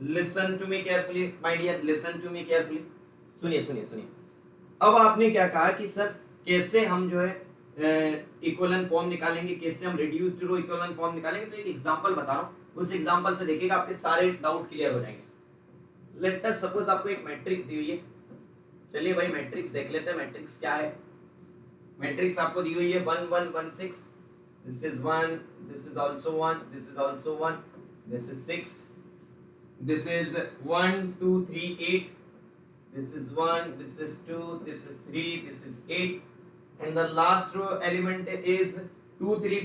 listen to me carefully my dear, listen to me carefully. सुनिए। अब आपने क्या कहा कि सर कैसे हम जो है इक्विवेलेंट फॉर्म निकालेंगे, कैसे हम रिड्यूस्ड रो इक्विवेलेंट फॉर्म निकालेंगे। तो एक एग्जांपल बता रहा हूं, उस एग्जांपल से देखिएगा आपके सारे डाउट क्लियर हो जाएंगे। लेट अस सपोज आपको एक मैट्रिक्स दी हुई है। चलिए भाई मैट्रिक्स देख लेते हैं, मैट्रिक्स क्या है। मैट्रिक्स आपको दी हुई है 1 1 1 6, this is 1, this is also 1, this is also 1, this is 6, this is 1 2 3 8, this is 1, this is 2, this is 3, this is 8, and the last row element is 2 3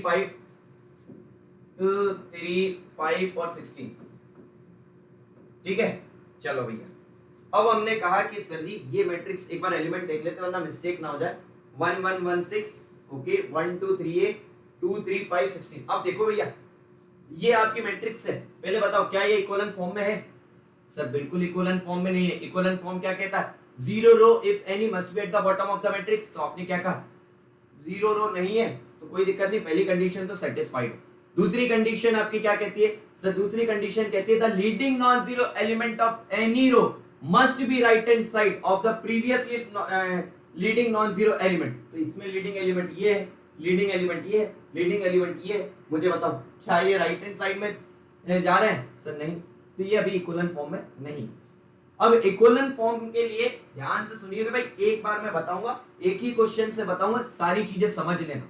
5 और 16। ठीक है, चलो भैया अब हमने कहा कि सर जी ये मैट्रिक्स एक बार एलिमेंट देख लेते हैं वरना मिस्टेक ना हो जाए। 1 1 1 6, ओके, 1 2 3 8, 2 3 5 16। अब देखो भैया ये आपकी मैट्रिक्स है, पहले बताओ क्या ये इक्विवेलेंट फॉर्म में है? सर बिल्कुल इक्विवेलेंट फॉर्म में नहीं है। इक्विवेलेंट फॉर्म क्या कहता है? Zero row if any must be at the bottom of the matrix. तो आपने क्या कहा? जीरो रो नहीं है तो कोई दिक्कत नहीं, पहली कंडीशन तो सेटिस्फाइड है। दूसरी कंडीशन आपकी क्या कहती है? सर दूसरी कंडीशन कहती है the leading non zero element of any row must be right hand side of the previous leading non zero element. तो इसमें लीडिंग एलिमेंट ये है, लीडिंग एलिमेंट ये है, लीडिंग एलिमेंट ये है। मुझे बताओ क्या ये राइट हैंड साइड में जा रहे हैं? सर नहीं, तो ये अभी इक्विवेलेंट फॉर्म में नहीं। अब इक्विवेलेंट फॉर्म के लिए ध्यान से सुनिएगा भाई, एक बार मैं बताऊंगा, एक ही क्वेश्चन से बताऊंगा, सारी चीजें समझ लेना।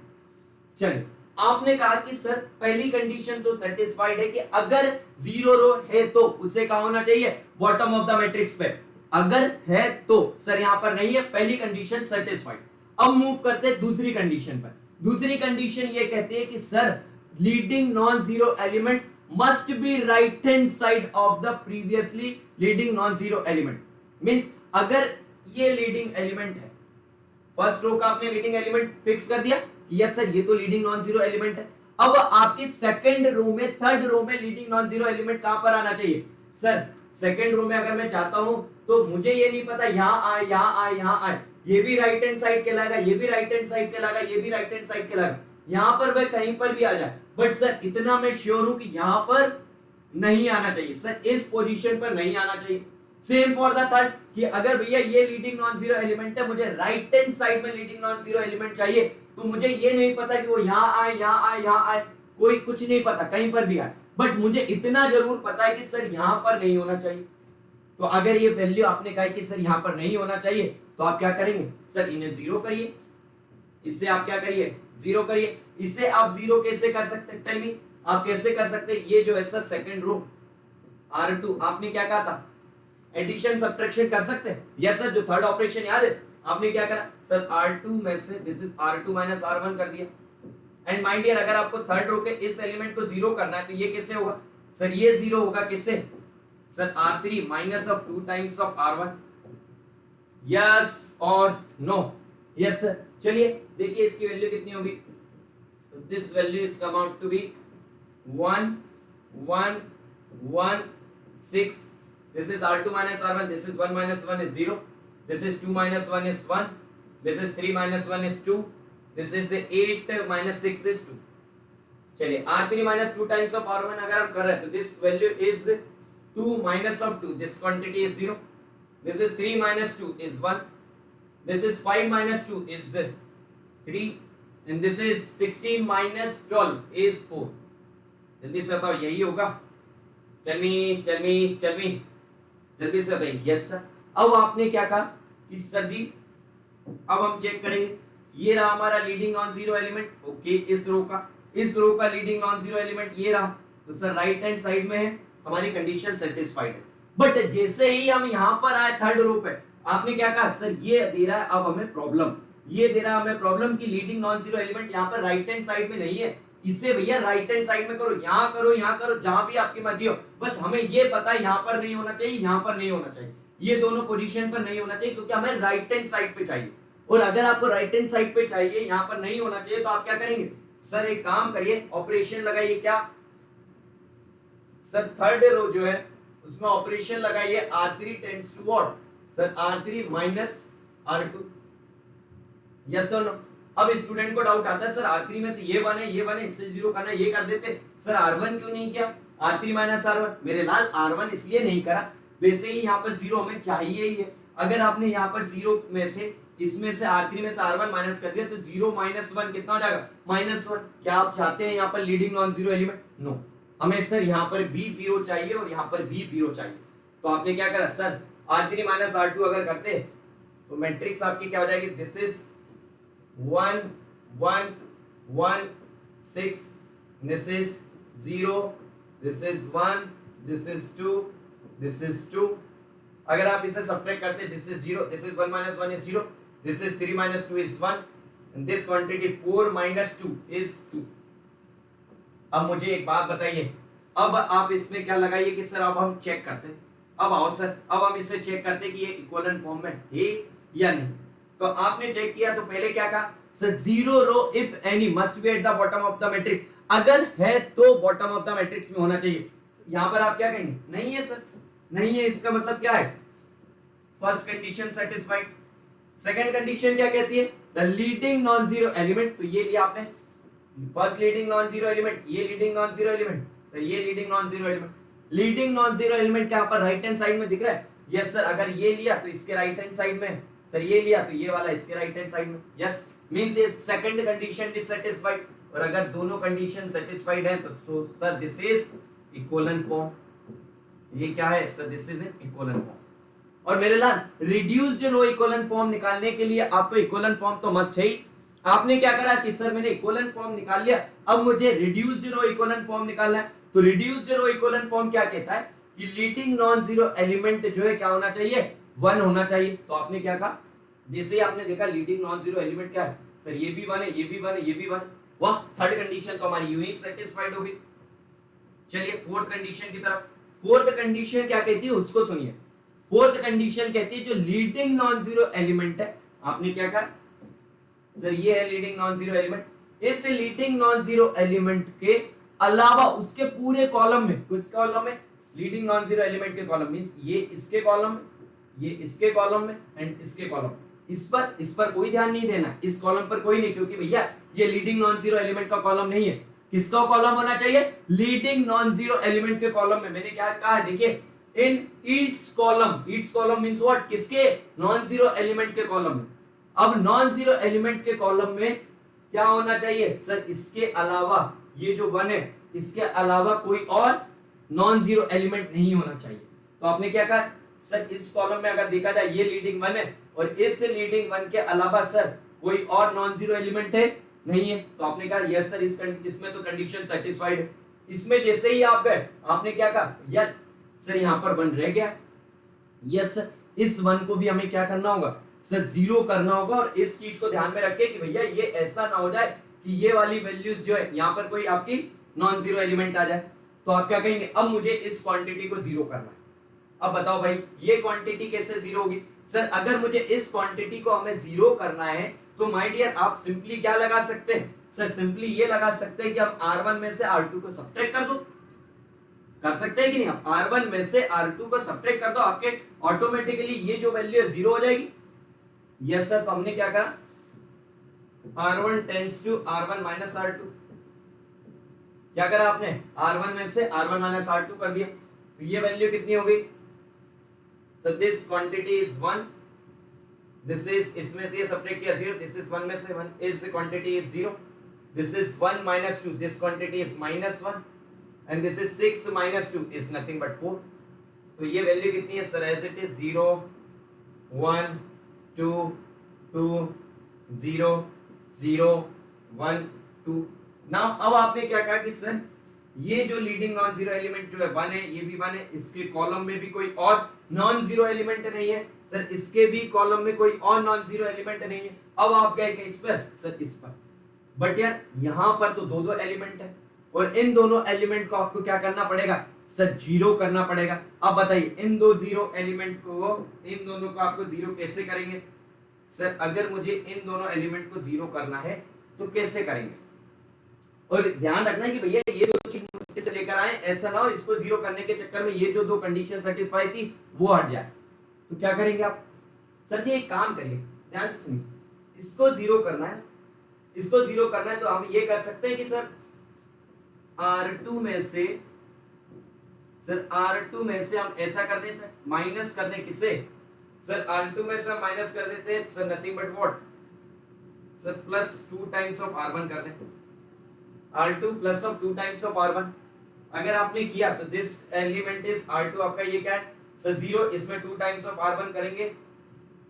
चलिए, आपने कहा कि सर पहली कंडीशन तो सेटिस्फाइड है कि अगर जीरो रो है तो उसे कहा होना चाहिए बॉटम ऑफ द मैट्रिक्स पे, अगर है तो। सर यहां पर नहीं है, पहली कंडीशन सेटिस्फाइड। अब मूव करते हैं दूसरी कंडीशन पर। दूसरी कंडीशन ये कहती है कि sir leading non zero element must be right hand side of the previously leading non zero element. Means अगर ये लीडिंग एलिमेंट है, फर्स्ट रो का आपने लीडिंग एलिमेंट फिक्स कर दिया कि यस सर ये तो लीडिंग नॉन जीरो एलिमेंट है। अब आपकी सेकंड रो में, थर्ड रो में लीडिंग नॉन जीरो एलिमेंट कहां पर आना चाहिए? सर सेकंड रो में अगर मैं चाहता हूं तो मुझे ये नहीं पता यहां आए, यहां आए, यहां आए, ये भी राइट हैंड साइड कहलाएगा, ये भी राइट हैंड साइड कहलाएगा, ये भी राइट हैंड साइड कहलाएगा, यहां पर वह कहीं पर भी आ जाए। बट सर इतना मैं श्योर हूं कि यहां पर नहीं आना चाहिए, सर इस पोजीशन पर नहीं आना चाहिए। सेम फॉर द थर्ड कि अगर भैया ये लीडिंग नॉन जीरो एलिमेंट है, मुझे राइट हैंड साइड में लीडिंग नॉन जीरो एलिमेंट चाहिए, तो मुझे ये नहीं पता कि वो यहां आए, यहां आए, यहां आए, कोई कुछ नहीं पता, कहीं पर भी आए, बट मुझे इतना जरूर पता है कि सर यहां पर नहीं होना चाहिए। तो अगर ये वैल्यू आपने कहा कि सर यहां पर नहीं होना चाहिए, तो आप क्या करेंगे? सर इन्हें जीरो करिए, इससे आप क्या करिए? जीरो करिए। इसे आप जीरो कैसे कर सकते हैं? टेल मी, आप कैसे कर सकते हैं? ये जो है सर सेकंड रो R2, आपने क्या कहा था? एडिशन सब्ट्रैक्शन कर सकते हैं। यस सर, जो थर्ड ऑपरेशन याद है आपने क्या करा? सर R2 में से this is R2 minus R1 कर दिया। एंड माय डियर, अगर आपको थर्ड रो के इस एलिमेंट को जीरो करना है तो ये कैसे होगा? सर ये जीरो होगा किससे? Sir R3 minus of 2 times of R1। यस और नो? Yes sir. चलिए देखिए इसकी वैल्यू कितनी होगी। So this value is come out to be 1 1 1 6। This is R2 minus R1. This is 1 minus 1 is 0. This is 2 minus 1 is 1. This is 3 minus 1 is 2. This is 8 minus 6 is 2. चलिए R3 minus 2 times of R1 अगर हम कर रहे हैं तो this value is 2 minus of 2. This quantity is 0. This is 3 minus 2 is 1. This is 5 minus 2 is 3. And this is 16 minus 12 is 4. जल्दी से बताओ यही होगा? Tell me, tell me, tell me. जल्दी से बताइए। Yes sir. अब आपने क्या कहा कि सर जी अब हम चेक करेंगे, ये रहा हमारा leading non zero element. Okay, इस रो का लीडिंग नॉन जीरो एलिमेंट ये रहा, तो सर राइट हैंड साइड में है, हमारी कंडीशन सेटिस्फाइड है। बट जैसे ही हम यहां पर आए थर्ड रो पे, आपने क्या कहा? सर ये दे रहा है अब हमें प्रॉब्लम, ये दे रहा है हमें प्रॉब्लम की लीडिंग नॉन जीरो एलिमेंट यहाँ पर राइट हैंड साइड में नहीं है, इसे भैया राइट हैंड साइड में करो, यहां करो, यहां करो, जहां भी आपकी मर्जी हो, बस हमें ये पता है यहां पर नहीं होना चाहिए, यहां पर नहीं होना चाहिए, ये दोनों पोजीशन पर नहीं होना चाहिए, क्योंकि हमें राइट हैंड साइड पे चाहिए। और अगर आपको राइट हैंड साइड पे चाहिए, यहां पर नहीं होना चाहिए, तो आप क्या करेंगे? सर एक काम करिए, ऑपरेशन लगाइए। क्या सर? थर्ड रो जो है उसमें ऑपरेशन लगाइए R3 tends to what? Sir R3 minus R2। Yes और नो? अब स्टूडेंट को डाउट आता है सर R3 में से ये वन है, ये वन है, इससे जीरो करना, ये कर देते सर, R1 क्यों नहीं किया? R3 minus R1। मेरे लाल R1 इसलिए नहीं करा, वैसे ही यहाँ पर जीरो हमें चाहिए ही है। अगर आपने यहाँ पर जीरो में से, इसमें से R3 में से R1 माइनस कर दिया तो 0 माइनस 1 कितना हो जाएगा? -1। क्या आप चाहते हैं यहाँ पर leading non zero element? No, हमें सर यहाँ पर भी जीरो चाहिए और यहाँ पर भी जीरो चाहिए। तो आपने क्या करा? सर R3 माइनस R2 अगर करते तो मैट्रिक्स आपकी क्या हो जाएगी? This is 1 1 1 6, this is 0, this is 1, this is 2, this is 2। अगर आप इसे सब्ट्रैक्ट करते, this is 0, this is 1 minus 1 is 0, this is 3 minus 2 is 1, and this quantity 4 minus 2 is 2। अब मुझे एक बात बताइए, अब आप इसमें क्या लगाइए कि सर अब हम चेक करते हैं। अब आओ सर, अब हम इसे चेक करते कि ये इक्विवेलेंट फॉर्म में है या नहीं। तो आपने चेक किया तो पहले क्या कहा? Sir zero row if any must be at the bottom of the matrix, अगर है तो बॉटम ऑफ द मैट्रिक्स में होना चाहिए। यहां पर आप क्या कहेंगे? नहीं है सर, नहीं है, इसका मतलब क्या है? First condition satisfied. Second condition क्या कहती है? The leading non zero element, तो ये लिया आपने first leading non zero element, ये leading non zero element, sir ये leading non zero element. Leading non zero element क्या पर राइट हैंड साइड में दिख रहा है? Yes sir. अगर ये लिया तो इसके राइट हैंड साइड में, सर ये लिया तो ये वाला इसके राइट हैंड साइड में। यस, मींस ये सेकंड कंडीशन इज सेटिस्फाइड। और अगर दोनों कंडीशन सेटिस्फाइड है तो sir this is equivalent form. ये क्या है sir? This is N equivalent form. और मेरे लाल रिड्यूस्ड रो इक्विवेलेंट फॉर्म निकालने के लिए आपको इक्विवेलेंट फॉर्म तो मस्ट है ही। आपने क्या करा कि सर मैंने इक्विवेलेंट फॉर्म निकाल लिया, अब मुझे रिड्यूस्ड रो इक्विवेलेंट फॉर्म निकालना है। तो रिड्यूस्ड रो इक्विवेलेंट फॉर्म क्या कहता है कि लीडिंग नॉन जीरो एलिमेंट जो है क्या होना चाहिए, 1 होना चाहिए। तो आपने क्या कहा, जैसे ही आपने देखा लीडिंग नॉन जीरो एलिमेंट क्या है, सर ये भी 1 है, ये भी 1 है, ये भी 1। वाह, थर्ड कंडीशन तो हमारी यूं ही सेटिस्फाइड हो गई। चलिए फोर्थ कंडीशन की तरफ। फोर्थ कंडीशन क्या कहती है उसको सुनिए। फोर्थ कंडीशन कहती है जो लीडिंग नॉन जीरो एलिमेंट है, आपने क्या कहा सर ये है लीडिंग नॉन जीरो एलिमेंट, इस लीडिंग नॉन जीरो एलिमेंट के अलावा उसके पूरे कॉलम में, किस कॉलम में, लीडिंग नॉन जीरो एलिमेंट के कॉलम, मींस ये इसके कॉलम में, ये इसके कॉलम में एंड इसके कॉलम। इस पर कोई ध्यान नहीं देना, इस कॉलम पर कोई नहीं, क्योंकि भैया ये लीडिंग नॉन जीरो एलिमेंट का कॉलम नहीं है। किसका कॉलम होना चाहिए, लीडिंग नॉन जीरो एलिमेंट के कॉलम में। मैंने क्या कहा, देखिए in each column means what, किसके, नॉन जीरो एलिमेंट के कॉलम में। अब नॉन जीरो एलिमेंट के कॉलम में क्या होना चाहिए सर, इसके अलावा ये जो 1 है इसके अलावा कोई और नॉन जीरो एलिमेंट नहीं होना चाहिए। तो आपने क्या कहा सर, इस कॉलम में अगर देखा जाए ये लीडिंग 1 है और इस लीडिंग 1 के अलावा सर कोई और नॉन जीरो एलिमेंट है, नहीं है। तो आपने कहा यस सर, इसमें तो कंडीशन सेटिस्फाइड है। इसमें जैसे ही आप गए आपने क्या कहा, यस सर यहाँ पर 1 रह गया, यस सर इस 1 को भी हमें क्या करना होगा सर, 0 करना होगा। और इस चीज को ध्यान में रखें कि भैया ये ऐसा ना हो जाए कि ये वाली वैल्यूज जो है यहाँ पर कोई आपकी नॉन जीरो एलिमेंट आ जाए। तो आप क्या कहेंगे, अब मुझे इस क्वांटिटी को 0 करना है। अब बताओ भाई ये क्वांटिटी कैसे 0 होगी सर, अगर मुझे इस क्वांटिटी को हमें 0 करना है तो माय डियर आप सिंपली क्या लगा सकते हैं सर, सिंपली ये लगा सकते हैं कि आप R1 में से R2 को सब्ट्रैक्ट कर दो। कर सकते हैं कि नहीं, आप R1 में से R2 को सब्ट्रैक्ट कर दो, आपके ऑटोमेटिकली ये जो वैल्यू है 0 हो जाएगी। यस सर, तो हमने क्या कहा, R1 tends to R1 minus R2। क्या करा आपने, R1 में से R1 माइनस R2 कर दिया। तो ये वैल्यू कितनी हो गई, so this quantity is 1, this is, इसमें से ये सब्ट्रैक्ट किया 0, this is 1 में से 1, is quantity is 0, this is 1 minus 2, this quantity is minus 1 and this is 6 minus 2 is nothing but 4। तो ये वैल्यू कितनी है sir, as it is 0 1 2 2 0 0 1 2। Now अब आपने क्या कहा कि सर ये जो लीडिंग नॉन जीरो एलिमेंट जो है 1 है, ये भी 1 है, इसके कॉलम में भी कोई और नॉन जीरो एलिमेंट नहीं है सर, इसके भी कॉलम में कोई और नॉन जीरो एलिमेंट नहीं है। अब आप गए किस पर सर, इस पर। बट यार यहाँ पर तो दो एलिमेंट है और इन दोनों एलिमेंट को आपको क्या करना पड़ेगा सर, 0 करना पड़ेगा। अब बताइए इन दो जीरो एलिमेंट को, इन दोनों को आपको 0 कैसे करेंगे सर, अगर मुझे इन दोनों एलिमेंट को 0 करना है तो कैसे करेंगे। और ध्यान रखना है कि भैया ये दो चीज मुझसे से लेकर आए, ऐसा ना हो इसको 0 करने के चक्कर में ये जो 2 कंडीशन सेटिस्फाई थी वो हट जाए। तो क्या करेंगे आप सर जी, एक काम करिए ध्यान से सुनिए, इसको 0 करना है, इसको 0 करना है तो हम ये कर सकते हैं कि सर R2 में से, सर R2 में से हम ऐसा कर दें सर, माइनस कर दें किसे सर, R2 में से हम माइनस कर देते हैं sir nothing but what sir, plus 2 times of R1 कर दें, R2 plus of 2 times of R1। अगर आपने किया तो दिस एलिमेंट इज R2, आपका ये क्या है सर 0, इसमें 2 टाइम्स ऑफ R1 करेंगे।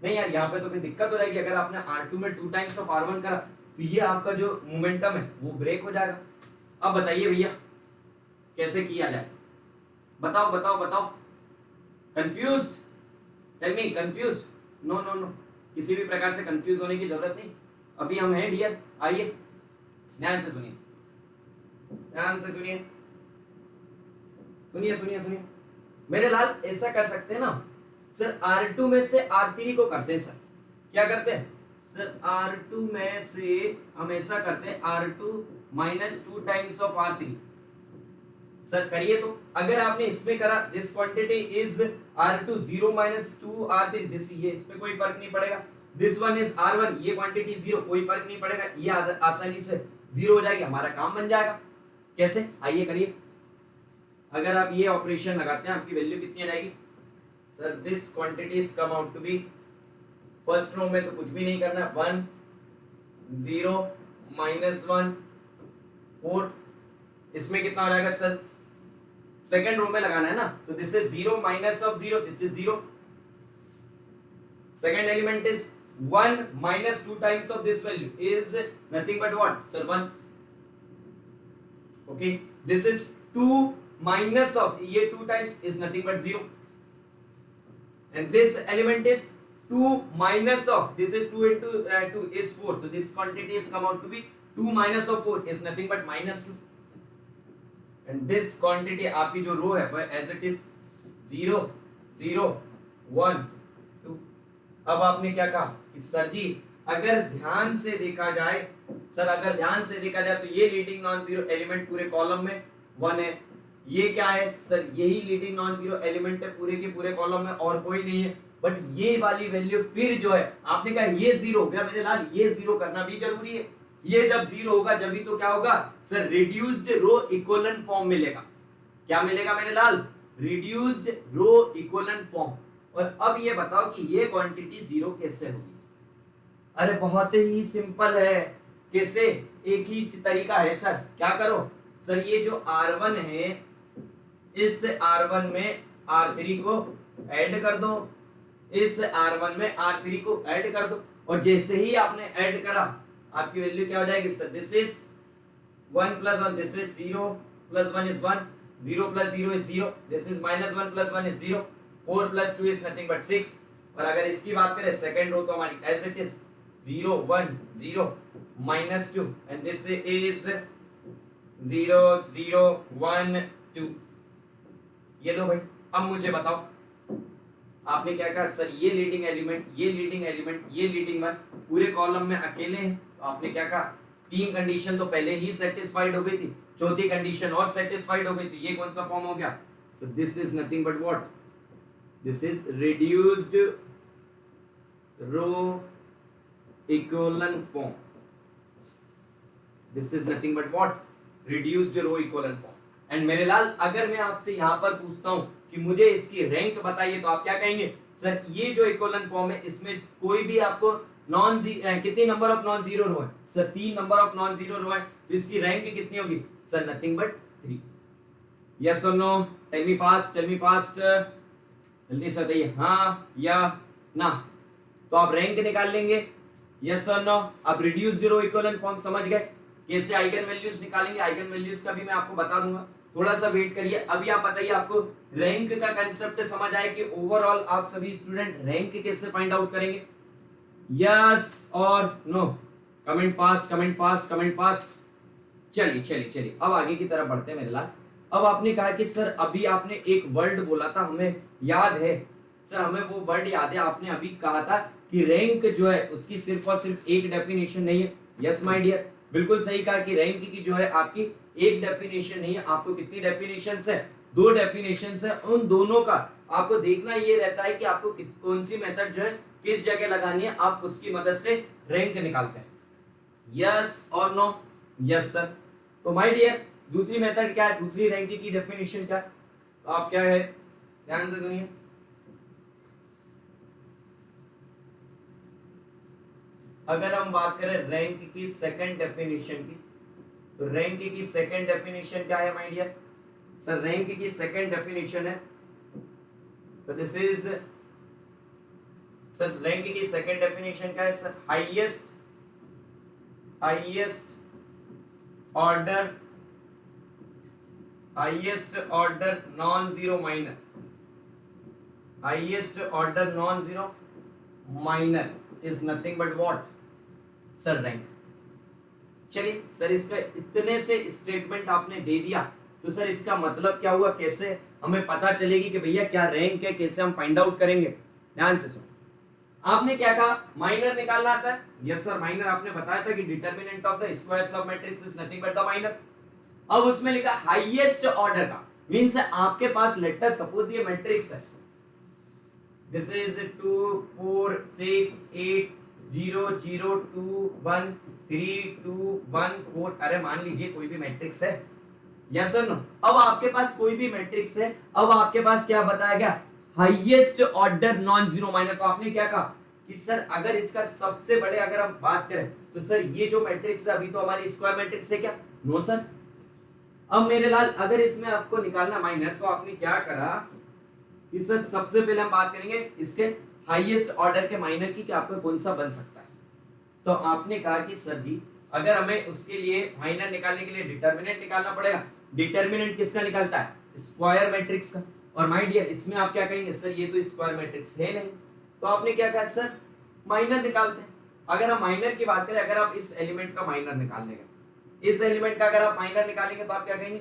नहीं यार यहाँ पे तो फिर दिक्कत हो जाएगी, अगर आपने R2 में 2 टाइम्स ऑफ R1 करा तो ये आपका जो मोमेंटम है वो ब्रेक हो जाएगा। अब बताइए भैया कैसे किया जाए, बताओ बताओ बताओ, confused, tell me confused, no no no, किसी भी प्रकार से कंफ्यूज होने की जरूरत नहीं, अभी हम हैं डियर। आइए ध्यान से सुनिए, ध्यान से सुनिए, सुनिए सुनिए सुनिए मेरे लाल, ऐसा कर सकते हैं ना सर, R2 में से R3 को करते हैं सर, क्या करते हैं सर, R2 में से हम ऐसा करते हैं R2 minus 2 times of R3 sir, करिए तो। अगर आपने इसमें करा this quantity is R2 0 minus 2 R3, this, ये इसमें कोई फर्क नहीं पड़ेगा, दिस वन इज R1, ये क्वांटिटी 0, कोई फर्क नहीं पड़ेगा, ये आसानी से 0 हो जाएगी, हमारा काम बन जाएगा। कैसे, आइए करिए। अगर आप ये ऑपरेशन लगाते हैं आपकी वैल्यू कितनी आ जाएगी sir, this quantities come out to be, first row में तो कुछ भी नहीं करना, 1 0 माइनस 1 4, इसमें कितना हो जाएगा सर, सेकंड रो में लगाना है ना, तो this is 0 minus of 0, this is 0, Second element is 1 minus 2 times of this value is nothing but what? Sir, 1. Okay, this is 2 minus of ये 2 times is nothing but 0. And this element is 2 minus of this is 2 into 2 is 4. So this quantity is come out to be 2 minus of 4 is nothing but minus 2. And this quantity आपकी जो रो है वह as it is 0 0 1 2. अब आपने क्या कहा कि sir जी अगर ध्यान से देखा जाए तो ये लीडिंग नॉन जीरो एलिमेंट पूरे कॉलम में 1 है, ये क्या है सर यही लीडिंग नॉन जीरो एलिमेंट है पूरे के पूरे कॉलम में और कोई नहीं है, बट ये वाली वैल्यू फिर जो है आपने कहा ये 0 हो गया मेरे लाल, ये 0 करना भी जरूरी है। ये जब 0 होगा जब भी तो क्या होगा sir reduced row equivalent form मिलेगा। क्या मिलेगा मेरे लाल? Reduced row equivalent form. और अब ये बताओ कि ये क्वांटिटी 0 कैसे होगी? अरे बहुत ही सिंपल है। कैसे? एक ही तरीका है सर। क्या करो सर, ये जो R1 है इस R1 में R3 को ऐड कर दो, इस R1 में R3 को ऐड कर दो, और जैसे ही आपने ऐड करा आपकी वैल्यू क्या हो जाएगी sir? This is 1 plus 1, this is 0 plus 1 is 1, 0 plus 0 is 0, this is -1 plus 1 is 0, 4 plus 2 is nothing but 6। और अगर इसकी बात करें सेकंड रो तो हमारी as it is 0 1 0 -2 and this is 0 0 1 2। ये लो भाई, अब मुझे बताओ आपने क्या कहा सर ये लीडिंग एलिमेंट, ये लीडिंग एलिमेंट, ये लीडिंग वन पूरे कॉलम में अकेले हैं। तो आपने क्या कहा, तीन कंडीशन तो पहले ही सेटिस्फाइड हो गई थी, चौथी कंडीशन और सेटिस्फाइड हो गई थी। ये कौन सा फॉर्म हो गया? So this is nothing but what? This is reduced row equivalent form. This is nothing but what? Reduced row equivalent form. And मेरे लाल अगर मैं आपसे यहां पर पूछता हूं कि मुझे इसकी रैंक बताइए तो आप क्या कहेंगे? सर ये जो इक्विवेलेंट फॉर्म है इसमें कोई भी आपको नॉन कितनी number of non zero row है? Sir 3 number of non zero row है, तो इसकी रैंक कितनी होगी? Sir nothing but 3। यस और नो? टेल मी फास्ट जल्दी से बताइए हाँ या ना। तो आप रैंक निकाल लेंगे। यस और नो? आप रिड्यूस्ड रो इक्विवेलेंट फॉर्म समझ गए, कैसे आइगन वैल्यूज निकालेंगे? आइगन वैल्यूज का भी मैं आपको बता दूंगा, थोड़ा सा वेट करिए। अभी आप बताइए आपको रैंक का कंसेप्ट समझ आए कि ओवरऑल आप सभी स्टूडेंट रैंक कैसे फाइंड आउट करेंगे? यस और नो? Comment fast. चलिए अब आगे की तरफ बढ़ते हैं मेरे लाल। अब आपने कहा कि सर अभी आपने एक वर्ड बोला था, हमें याद है सर, हमें वो वर्ड याद है, आपने अभी कहा था कि रैंक जो है उसकी सिर्फ और सिर्फ एक डेफिनेशन नहीं है। यस माय डियर, बिल्कुल सही कहा कि रैंक की जो है आपकी एक डेफिनेशन नहीं है, आपको कितनी डेफिनेशंस है? 2 डेफिनेशंस है। उन दोनों का आपको देखना ये रहता है कि आपको कौन सी मेथड जो है किस जगह लगानी है, आप उसकी मदद से रैंक निकालते हैं। यस और नो? Yes sir. तो माय डियर दूसरी मेथड क्या है? दूसरी रैंक की डेफिनेशन क्या है? तो आप क्या है ध्यान से सुनिए। अगर हम बात करें रैंक की सेकंड डेफिनेशन की, तो रैंक की सेकंड डेफिनेशन क्या है माय डियर? सर रैंक की सेकंड डेफिनेशन है, तो दिस इज सर रैंक की सेकंड डेफिनेशन क्या है sir? Highest order non zero minor, highest order non zero minor is nothing but what? Sir rank. चलिए sir इसका इतने से स्टेटमेंट आपने दे दिया, तो सर इसका मतलब क्या हुआ? कैसे हमें पता चलेगी कि भैया क्या रैंक है, कैसे हम फाइंड आउट करेंगे? ध्यान से सुनो। आपने क्या कहा? माइनर निकालना आता है। यस सर, माइनर आपने बताया था कि determinant of the square sub matrix is nothing but the minor. अब उसमें लिखा हाईएस्ट ऑर्डर का, मींस आपके पास लेटर, सपोज ये मैट्रिक्स है, दिस इज 2 4 6 8 0 0 2 1 3 2 1 4। अरे मान लीजिए कोई भी मैट्रिक्स है। Yes sir no? अब आपके पास कोई भी मैट्रिक्स है, अब आपके पास क्या बताया गया? Highest order non zero minor. तो आपने क्या कहा कि सर अगर इसका सबसे बड़े अगर हम बात करें तो सर ये जो मैट्रिक्स है अभी तो हमारी स्क्वायर मैट्रिक्स है क्या? No sir. अब मेरे लाल अगर इसमें आपको निकालना माइनर, तो आपने क्या करा कि सर सबसे पहले हम बात करेंगे इसके हाईएस्ट ऑर्डर के माइनर की कि आपका कौन सा बन सकता है। तो आपने कहा कि सर जी अगर हमें उसके लिए माइनर निकालने के लिए डिटर्मिनेंट निकालना पड़ेगा। डिटर्मिनेंट किसका निकलता है? स्क्वायर मैट्रिक्स का। और माय डियर इसमें आप क्या कहेंगे? सर ये तो स्क्वायर मैट्रिक्स है नहीं, तो आपने क्या कहा? सर माइनर निकालते हैं। अगर हम माइनर की बात करें, अगर आप इस एलिमेंट का माइनर निकालने का, इस एलिमेंट का अगर आप माइनर निकालेंगे तो आप क्या कहेंगे?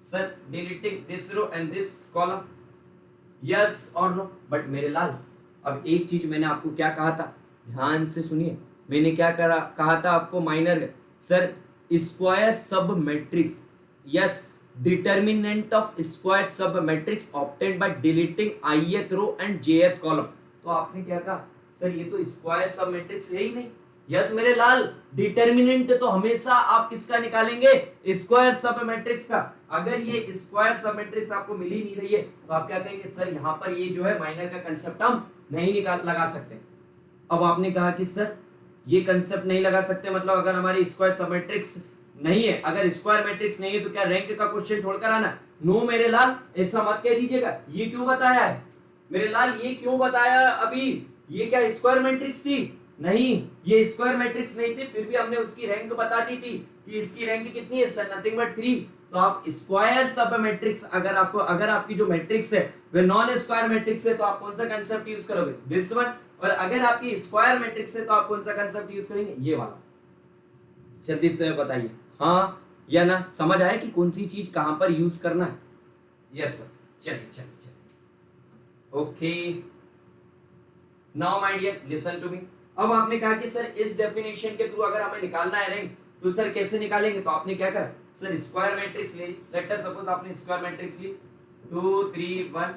Sir deleting this row and this column, yes और नो। बट मेरे लाल, अब एक चीज मैंने आपको क्या कहा था, ध्यान से सुनिए। मैंने क्या कहा था आपको? Minor sir square sub matrix, yes determinant of square sub matrix obtained by deleting ith row and jth column. तो आपने क्या कहा? सर ये तो स्क्वायर सब मैट्रिक्स है ही नहीं। यस मेरे लाल, डिटर्मिनेंट तो हमेशा आप किसका निकालेंगे? स्क्वायर सब मैट्रिक्स का। अगर ये स्क्वायर सब मैट्रिक्स आपको मिल ही नहीं रही है तो आप क्या कहेंगे? सर यहाँ पर ये जो है माइनर का कंसेप्ट हम नहीं लगा सकते। अब आपने कहा कि सर ये कंसेप्ट नहीं लगा सकते, मतलब अगर हमारी स्क्वायर सब मैट्रिक्स नहीं है, अगर स्क्वायर मैट्रिक्स नहीं है तो क्या रैंक का क्वेश्चन छोड़कर आना? नो मेरे लाल, ऐसा मत कह दीजिएगा। ये क्यों बताया है मेरे लाल? ये क्यों बताया अभी? ये क्या स्क्वायर मैट्रिक्स थी? नहीं, ये स्क्वायर मैट्रिक्स नहीं थी, फिर भी हमने उसकी रैंक बता दी थी कि इसकी रैंक कितनी है? Sir nothing but 3। तो आप स्क्वायर सब मैट्रिक्स अगर आपकी जो मैट्रिक्स है वह नॉन स्क्वायर मैट्रिक्स है तो आप कौन सा कंसेप्ट यूज करोगे? This one. और अगर आपकी स्क्वायर मैट्रिक्स है तो आप कौन सा कंसेप्ट यूज करेंगे? ये वाला। जल्दी से बताइए हाँ या ना, समझ आया कि कौन सी चीज कहां पर यूज करना है? यस सर, चलिए okay. Now my dear listen to me. अब आपने कहा कि सर इस डेफिनेशन के थ्रू अगर हमें निकालना है रैंक तो सर कैसे निकालेंगे? तो आपने क्या करा? सर स्क्वायर मैट्रिक्स ले, लेट अस सपोज आपने स्क्वायर मैट्रिक्स ली 2 3 1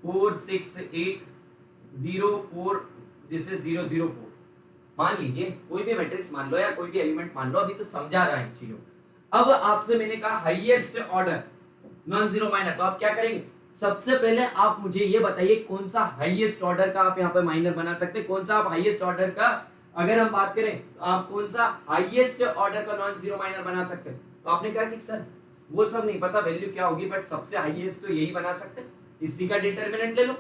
4 6 8 0 4, दिस इज 0 0 4। मान लीजिए कोई भी मैट्रिक्स मान लो या कोई भी एलिमेंट मान लो, अभी तो समझा रहा है चीजों। अब आपसे मैंने कहा highest order non zero minor, तो आप क्या करेंगे? सबसे पहले आप मुझे ये बताइए कौन सा हाईएस्ट ऑर्डर का आप यहाँ पे माइनर बना सकते हैं? कौन सा आप हाईएस्ट ऑर्डर का अगर हम बात करें तो आप कौन सा हाईएस्ट ऑर्डर का नॉन जीरो माइनर बना सकते हैं? तो आपने कहा कि सर वो सब नहीं पता वैल्यू क्या होगी, बट सबसे हाईएस्ट तो यही बना सकते हैं, इसी का डिटर्मिनेंट ले लो।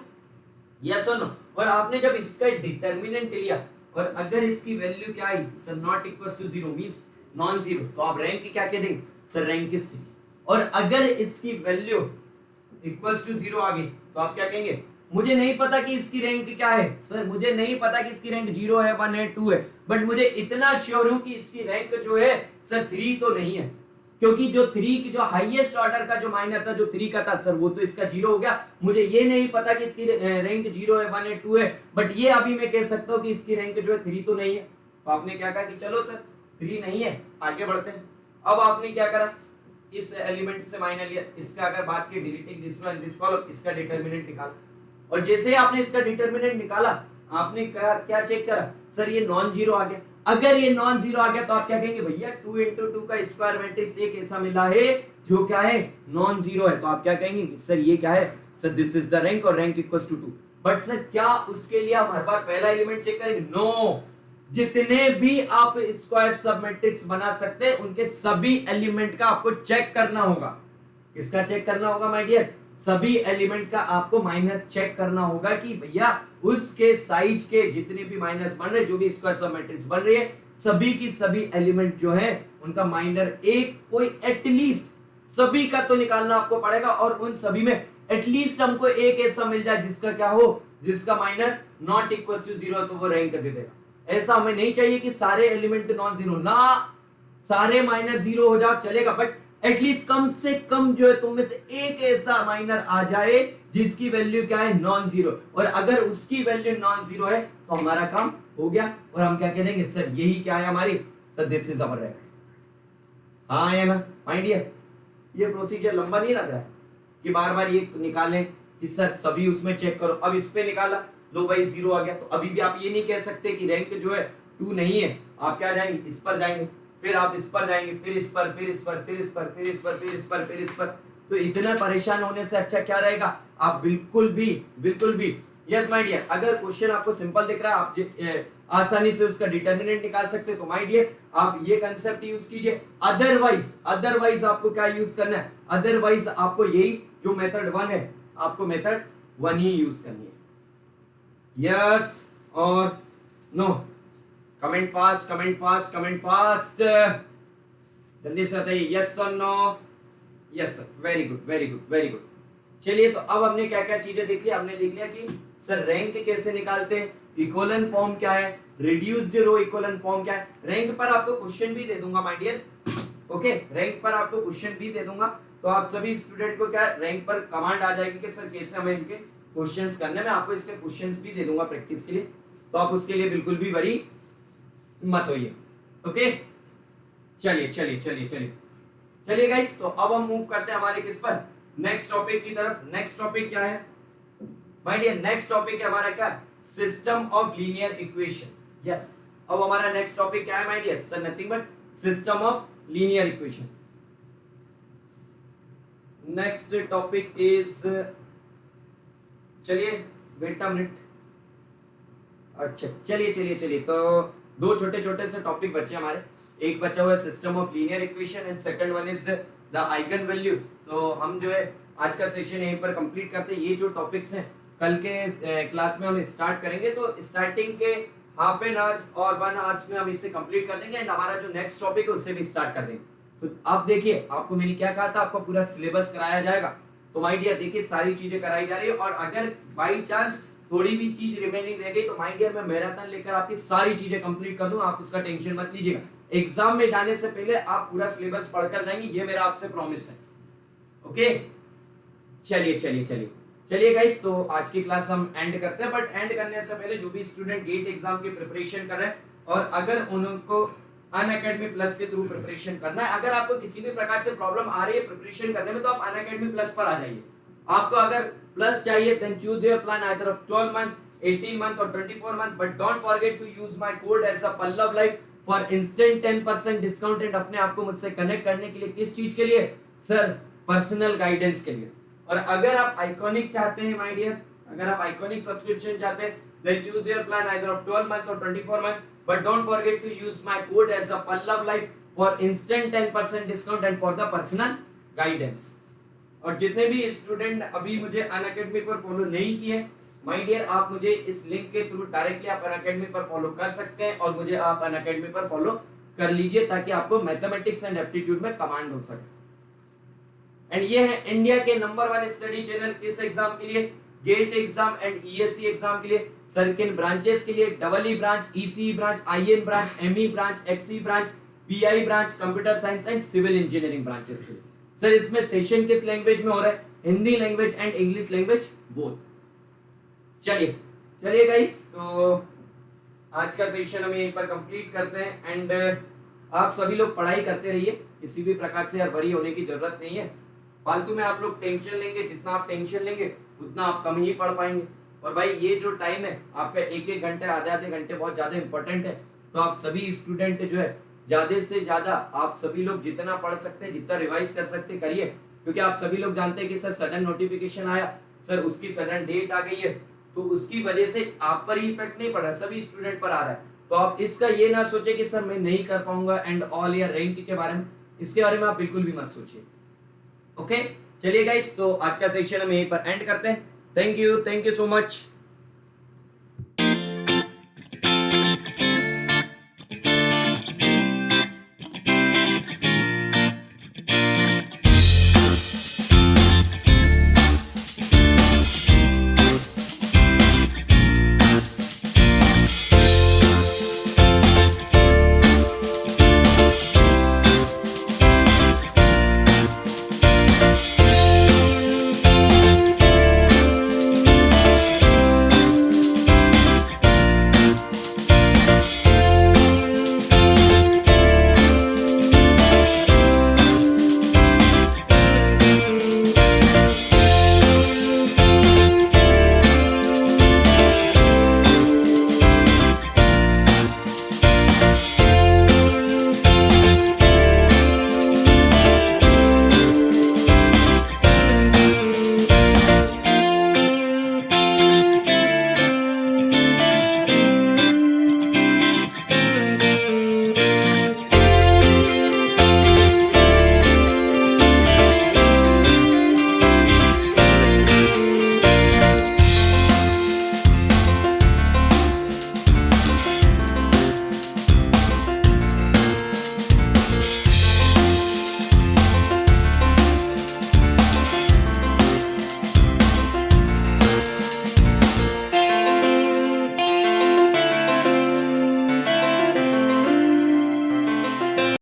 यस और नो। और आपने जब इसका डिटर्मिनेंट लिया और अगर इसकी वैल्यू क्या आई? Sir not equals to 0 means non zero, तो आप रैंक क्या कह देंगे? सर रैंक इस। और अगर इसकी वैल्यू इक्वल्स टू 0 आ गई तो आप क्या कहेंगे? मुझे नहीं पता कि इसकी रैंक क्या है। सर मुझे नहीं पता कि इसकी रैंक 0 है 1 है 2 है, बट मुझे इतना श्योर हूं कि इसकी रैंक जो है सर 3 तो नहीं है, क्योंकि जो 3 की जो हाईएस्ट ऑर्डर का जो माइनर था जो 3 का था सर वो तो इसका 0 हो गया। मुझे ये नहीं पता कि इसकी रैंक 0 है 1 है 2 है, बट ये अभी मैं कह सकता हूं कि इसकी रैंक जो है 3 तो नहीं है। तो आपने क्या कहा कि चलो सर 3 नहीं है, आगे बढ़ते हैं। अब आपने क्या करा? इस एलिमेंट से माइनर लिया, इसका अगर बात की deleting this one this column, इसका डिटरमिनेंट निकाला। और जैसे ही आपने इसका डिटरमिनेंट निकाला आपने क्या चेक करा? सर ये नॉन जीरो आ गया। अगर ये नॉन जीरो आ गया तो आप क्या कहेंगे? भैया 2 into 2 का स्क्वायर मैट्रिक्स एक ऐसा मिला है जो क्या है? नॉन जीरो है। तो आप क्या कहेंगे कि सर ये क्या है? Sir this is the rank और rank equals to 2। But sir क्या उसके लिए हम हर बार पहला एलिमेंट चेक करेंगे? नो, जितने भी आप स्क्वायर सब मैट्रिक्स बना सकते हैं उनके सभी एलिमेंट का आपको चेक करना होगा। किसका चेक करना होगा माय डियर? सभी एलिमेंट का आपको माइनर चेक करना होगा कि भैया उसके साइज के जितने भी माइनर्स बन रहे, जो भी स्क्वायर सब मैट्रिक्स बन रही है, सभी की सभी एलिमेंट जो है उनका माइनर एक कोई एटलीस्ट सभी का तो निकालना आपको पड़ेगा, और उन सभी में एटलीस्ट हमको एक ऐसा मिल जाए जिसका क्या हो? जिसका माइनर नॉट इक्वल टू 0, तो वो रैंक दे देगा। ऐसा हमें नहीं चाहिए कि सारे एलिमेंट नॉन जीरो ना, सारे माइनर 0 हो जाओ चलेगा, बट एटलीस्ट कम से कम जो है तुम में से एक ऐसा माइनर आ जाए जिसकी वैल्यू क्या है? Non zero. और अगर उसकी वैल्यू नॉन जीरो है तो हमारा काम हो गया, और हम क्या कह देंगे? सर यही क्या है हमारी? Sir this is our rank. हाँ या ना माय डियर? ये प्रोसीजर लंबा नहीं लग रहा है कि बार बार ये निकालें कि सर सभी उसमें चेक करो। अब इस पे निकाला, लो भाई 0 आ गया, तो अभी भी आप ये नहीं कह सकते कि रैंक जो है 2 नहीं है। आप क्या जाएंगे? इस पर जाएंगे, फिर आप इस पर जाएंगे, फिर इस पर, फिर इस पर, फिर इस पर, फिर इस पर, फिर इस पर, फिर इस पर। तो इतना परेशान होने से अच्छा क्या रहेगा? आप बिल्कुल भी यस माय डियर, अगर क्वेश्चन आपको सिंपल दिख रहा है, आप आसानी से उसका डिटरमिनेंट निकाल सकते हैं, तो माय डियर आप ये कंसेप्ट यूज कीजिए। अदरवाइज आपको क्या यूज करना है? अदरवाइज आपको यही जो मेथड 1 है, आपको मेथड 1 ही यूज करनी है। यस और no? Comment fast, comment fast, comment fast, जल्दी से बताइए यस और no. Yes sir, very good, very good, very good. चलिए, तो अब हमने क्या क्या चीजें देख लिया। हमने देख लिया कि सर रैंक कैसे निकालते हैं, इक्विवेलेंट फॉर्म क्या है, रिड्यूस्ड रो इक्विवेलेंट फॉर्म क्या है। रैंक पर आपको क्वेश्चन भी दे दूंगा माय डियर, ओके, रैंक पर आपको क्वेश्चन भी दे दूंगा। तो आप सभी स्टूडेंट को क्या रैंक पर कमांड आ जाएगी कि सर कैसे हमें इनके क्वेश्चंस करने में, आपको इसके क्वेश्चंस भी दे दूंगा प्रैक्टिस के लिए, तो आप उसके लिए बिल्कुल भी वरी मत होइए। ओके, चलिए चलिए चलिए चलिए चलिए गाइस, तो अब हम मूव करते हैं हमारे किस पर, नेक्स्ट टॉपिक की तरफ। नेक्स्ट टॉपिक क्या है माय डियर? नेक्स्ट टॉपिक है हमारा क्या, system of linear equation. Yes, अब हमारा नेक्स्ट टॉपिक क्या है my dear? Sir nothing but system of linear equation. Next topic is, चलिए वेट अ मिनट, अच्छा चलिए चलिए चलिए, तो दो छोटे छोटे से टॉपिक बचे हमारे। एक बचा हुआ है system of linear equation and second one is the eigen values. तो हम जो है आज का सेशन यहीं पर कंप्लीट करते हैं। ये जो टॉपिक्स हैं कल के क्लास में हम स्टार्ट करेंगे, तो स्टार्टिंग के हाफ एन आवर्स और 1 आवर्स में हम इसे कंप्लीट कर देंगे एंड हमारा जो नेक्स्ट टॉपिक है उससे भी स्टार्ट कर देंगे। तो आप देखिए, आपको मैंने क्या कहा था, आपका पूरा सिलेबस कराया जाएगा। तो माय डियर देखिए, सारी चीजें कराई जा रही है, और अगर बाई चांस थोड़ी भी चीज रिमेनिंग रह गई तो माय डियर मैं मैराथन लेकर आपकी सारी चीजें कंप्लीट कर दूंगा, आप उसका टेंशन मत लीजिएगा। एग्जाम में जाने से पहले आप पूरा सिलेबस पढ़कर जाएंगे, ये मेरा आपसे प्रॉमिस है। ओके, चलिए चलिए चलिए चलिए गाइस, तो आज की क्लास हम एंड करते हैं। बट एंड करने से पहले जो भी स्टूडेंट गेट एग्जाम की प्रिपरेशन कर रहे हैं, और अगर उनको अनअकैडमी प्लस के थ्रू प्रिपरेशन करना है, अगर आपको किसी भी प्रकार से प्रॉब्लम आ रही है प्रिपरेशन करने में, तो आप अनअकैडमी प्लस पर आ जाइए। आपको अगर प्लस चाहिए then choose your plan either of 12 month, 18 month और 24 month, but don't forget to use my code as a Pallav live for instant 10% discount. And अपने आप को मुझसे कनेक्ट करने के लिए किस चीज के लिए सर? पर्सनल गाइडेंस के लिए। और अगर आप आइकॉनिक चाहते हैं माय डियर, अगर आप आइकॉनिक सब्सक्रिप्शन चाहते हैं then choose your plan either of 12 month और 24 month, but don't forget to use my code as a Pallav Live for instant 10% discount and for the personal guidance। और जितने भी student अभी मुझे अनअकैडमी पर follow नहीं किए, माय डियर आप मुझे इस लिंक के थ्रू डायरेक्टली आप अनअकैडमी पर फॉलो कर सकते हैं, और मुझे आप अनअकैडमी पर फॉलो कर लीजिए ताकि आपको मैथमेटिक्स एंड एप्टीट्यूड में कमांड हो सके। एंड ये है इंडिया के नंबर 1 स्टडी चैनल किस एग्जाम के लिए? GATE exam and ESC exam के लिए। सर किन ब्रांचेस के लिए? Double branch, ECE branch, IN branch, ME branch, XE branch, PI branch, computer science and civil engineering branches के लिए। सर इसमें सेशन किस लैंग्वेज में हो रहा है? Hindi language and English language both. चलिए चलिए गाइस, तो आज का सेशन हम यहीं पर कंप्लीट करते हैं। एंड आप सभी लोग पढ़ाई करते रहिए, किसी भी प्रकार से यार वरी होने की जरूरत नहीं है। फालतू में आप लोग टेंशन लेंगे, जितना आप टेंशन लेंगे उतना आप कम ही पढ़ पाएंगे। और भाई ये जो टाइम है आपका, एक एक घंटे आधे आधे घंटे बहुत ज्यादा इंपॉर्टेंट है। तो आप सभी स्टूडेंट जो है ज्यादा से ज्यादा आप सभी लोग जितना पढ़ सकते हैं, जितना रिवाइज कर सकते करिए, क्योंकि आप सभी लोग जानते हैं कि सर सडन नोटिफिकेशन आया, सर उसकी सडन डेट आ गई है, तो उसकी वजह से आप पर ही इफेक्ट नहीं पड़ रहा, सभी स्टूडेंट पर आ रहा है। तो आप इसका ये ना सोचे कि सर मैं नहीं कर पाऊंगा एंड ऑल, या रैंक के बारे में, इसके बारे में आप बिल्कुल भी मत सोचिए। ओके, चलिए गाइस, तो आज का सेशन हम यहीं पर एंड करते हैं। Thank you so much.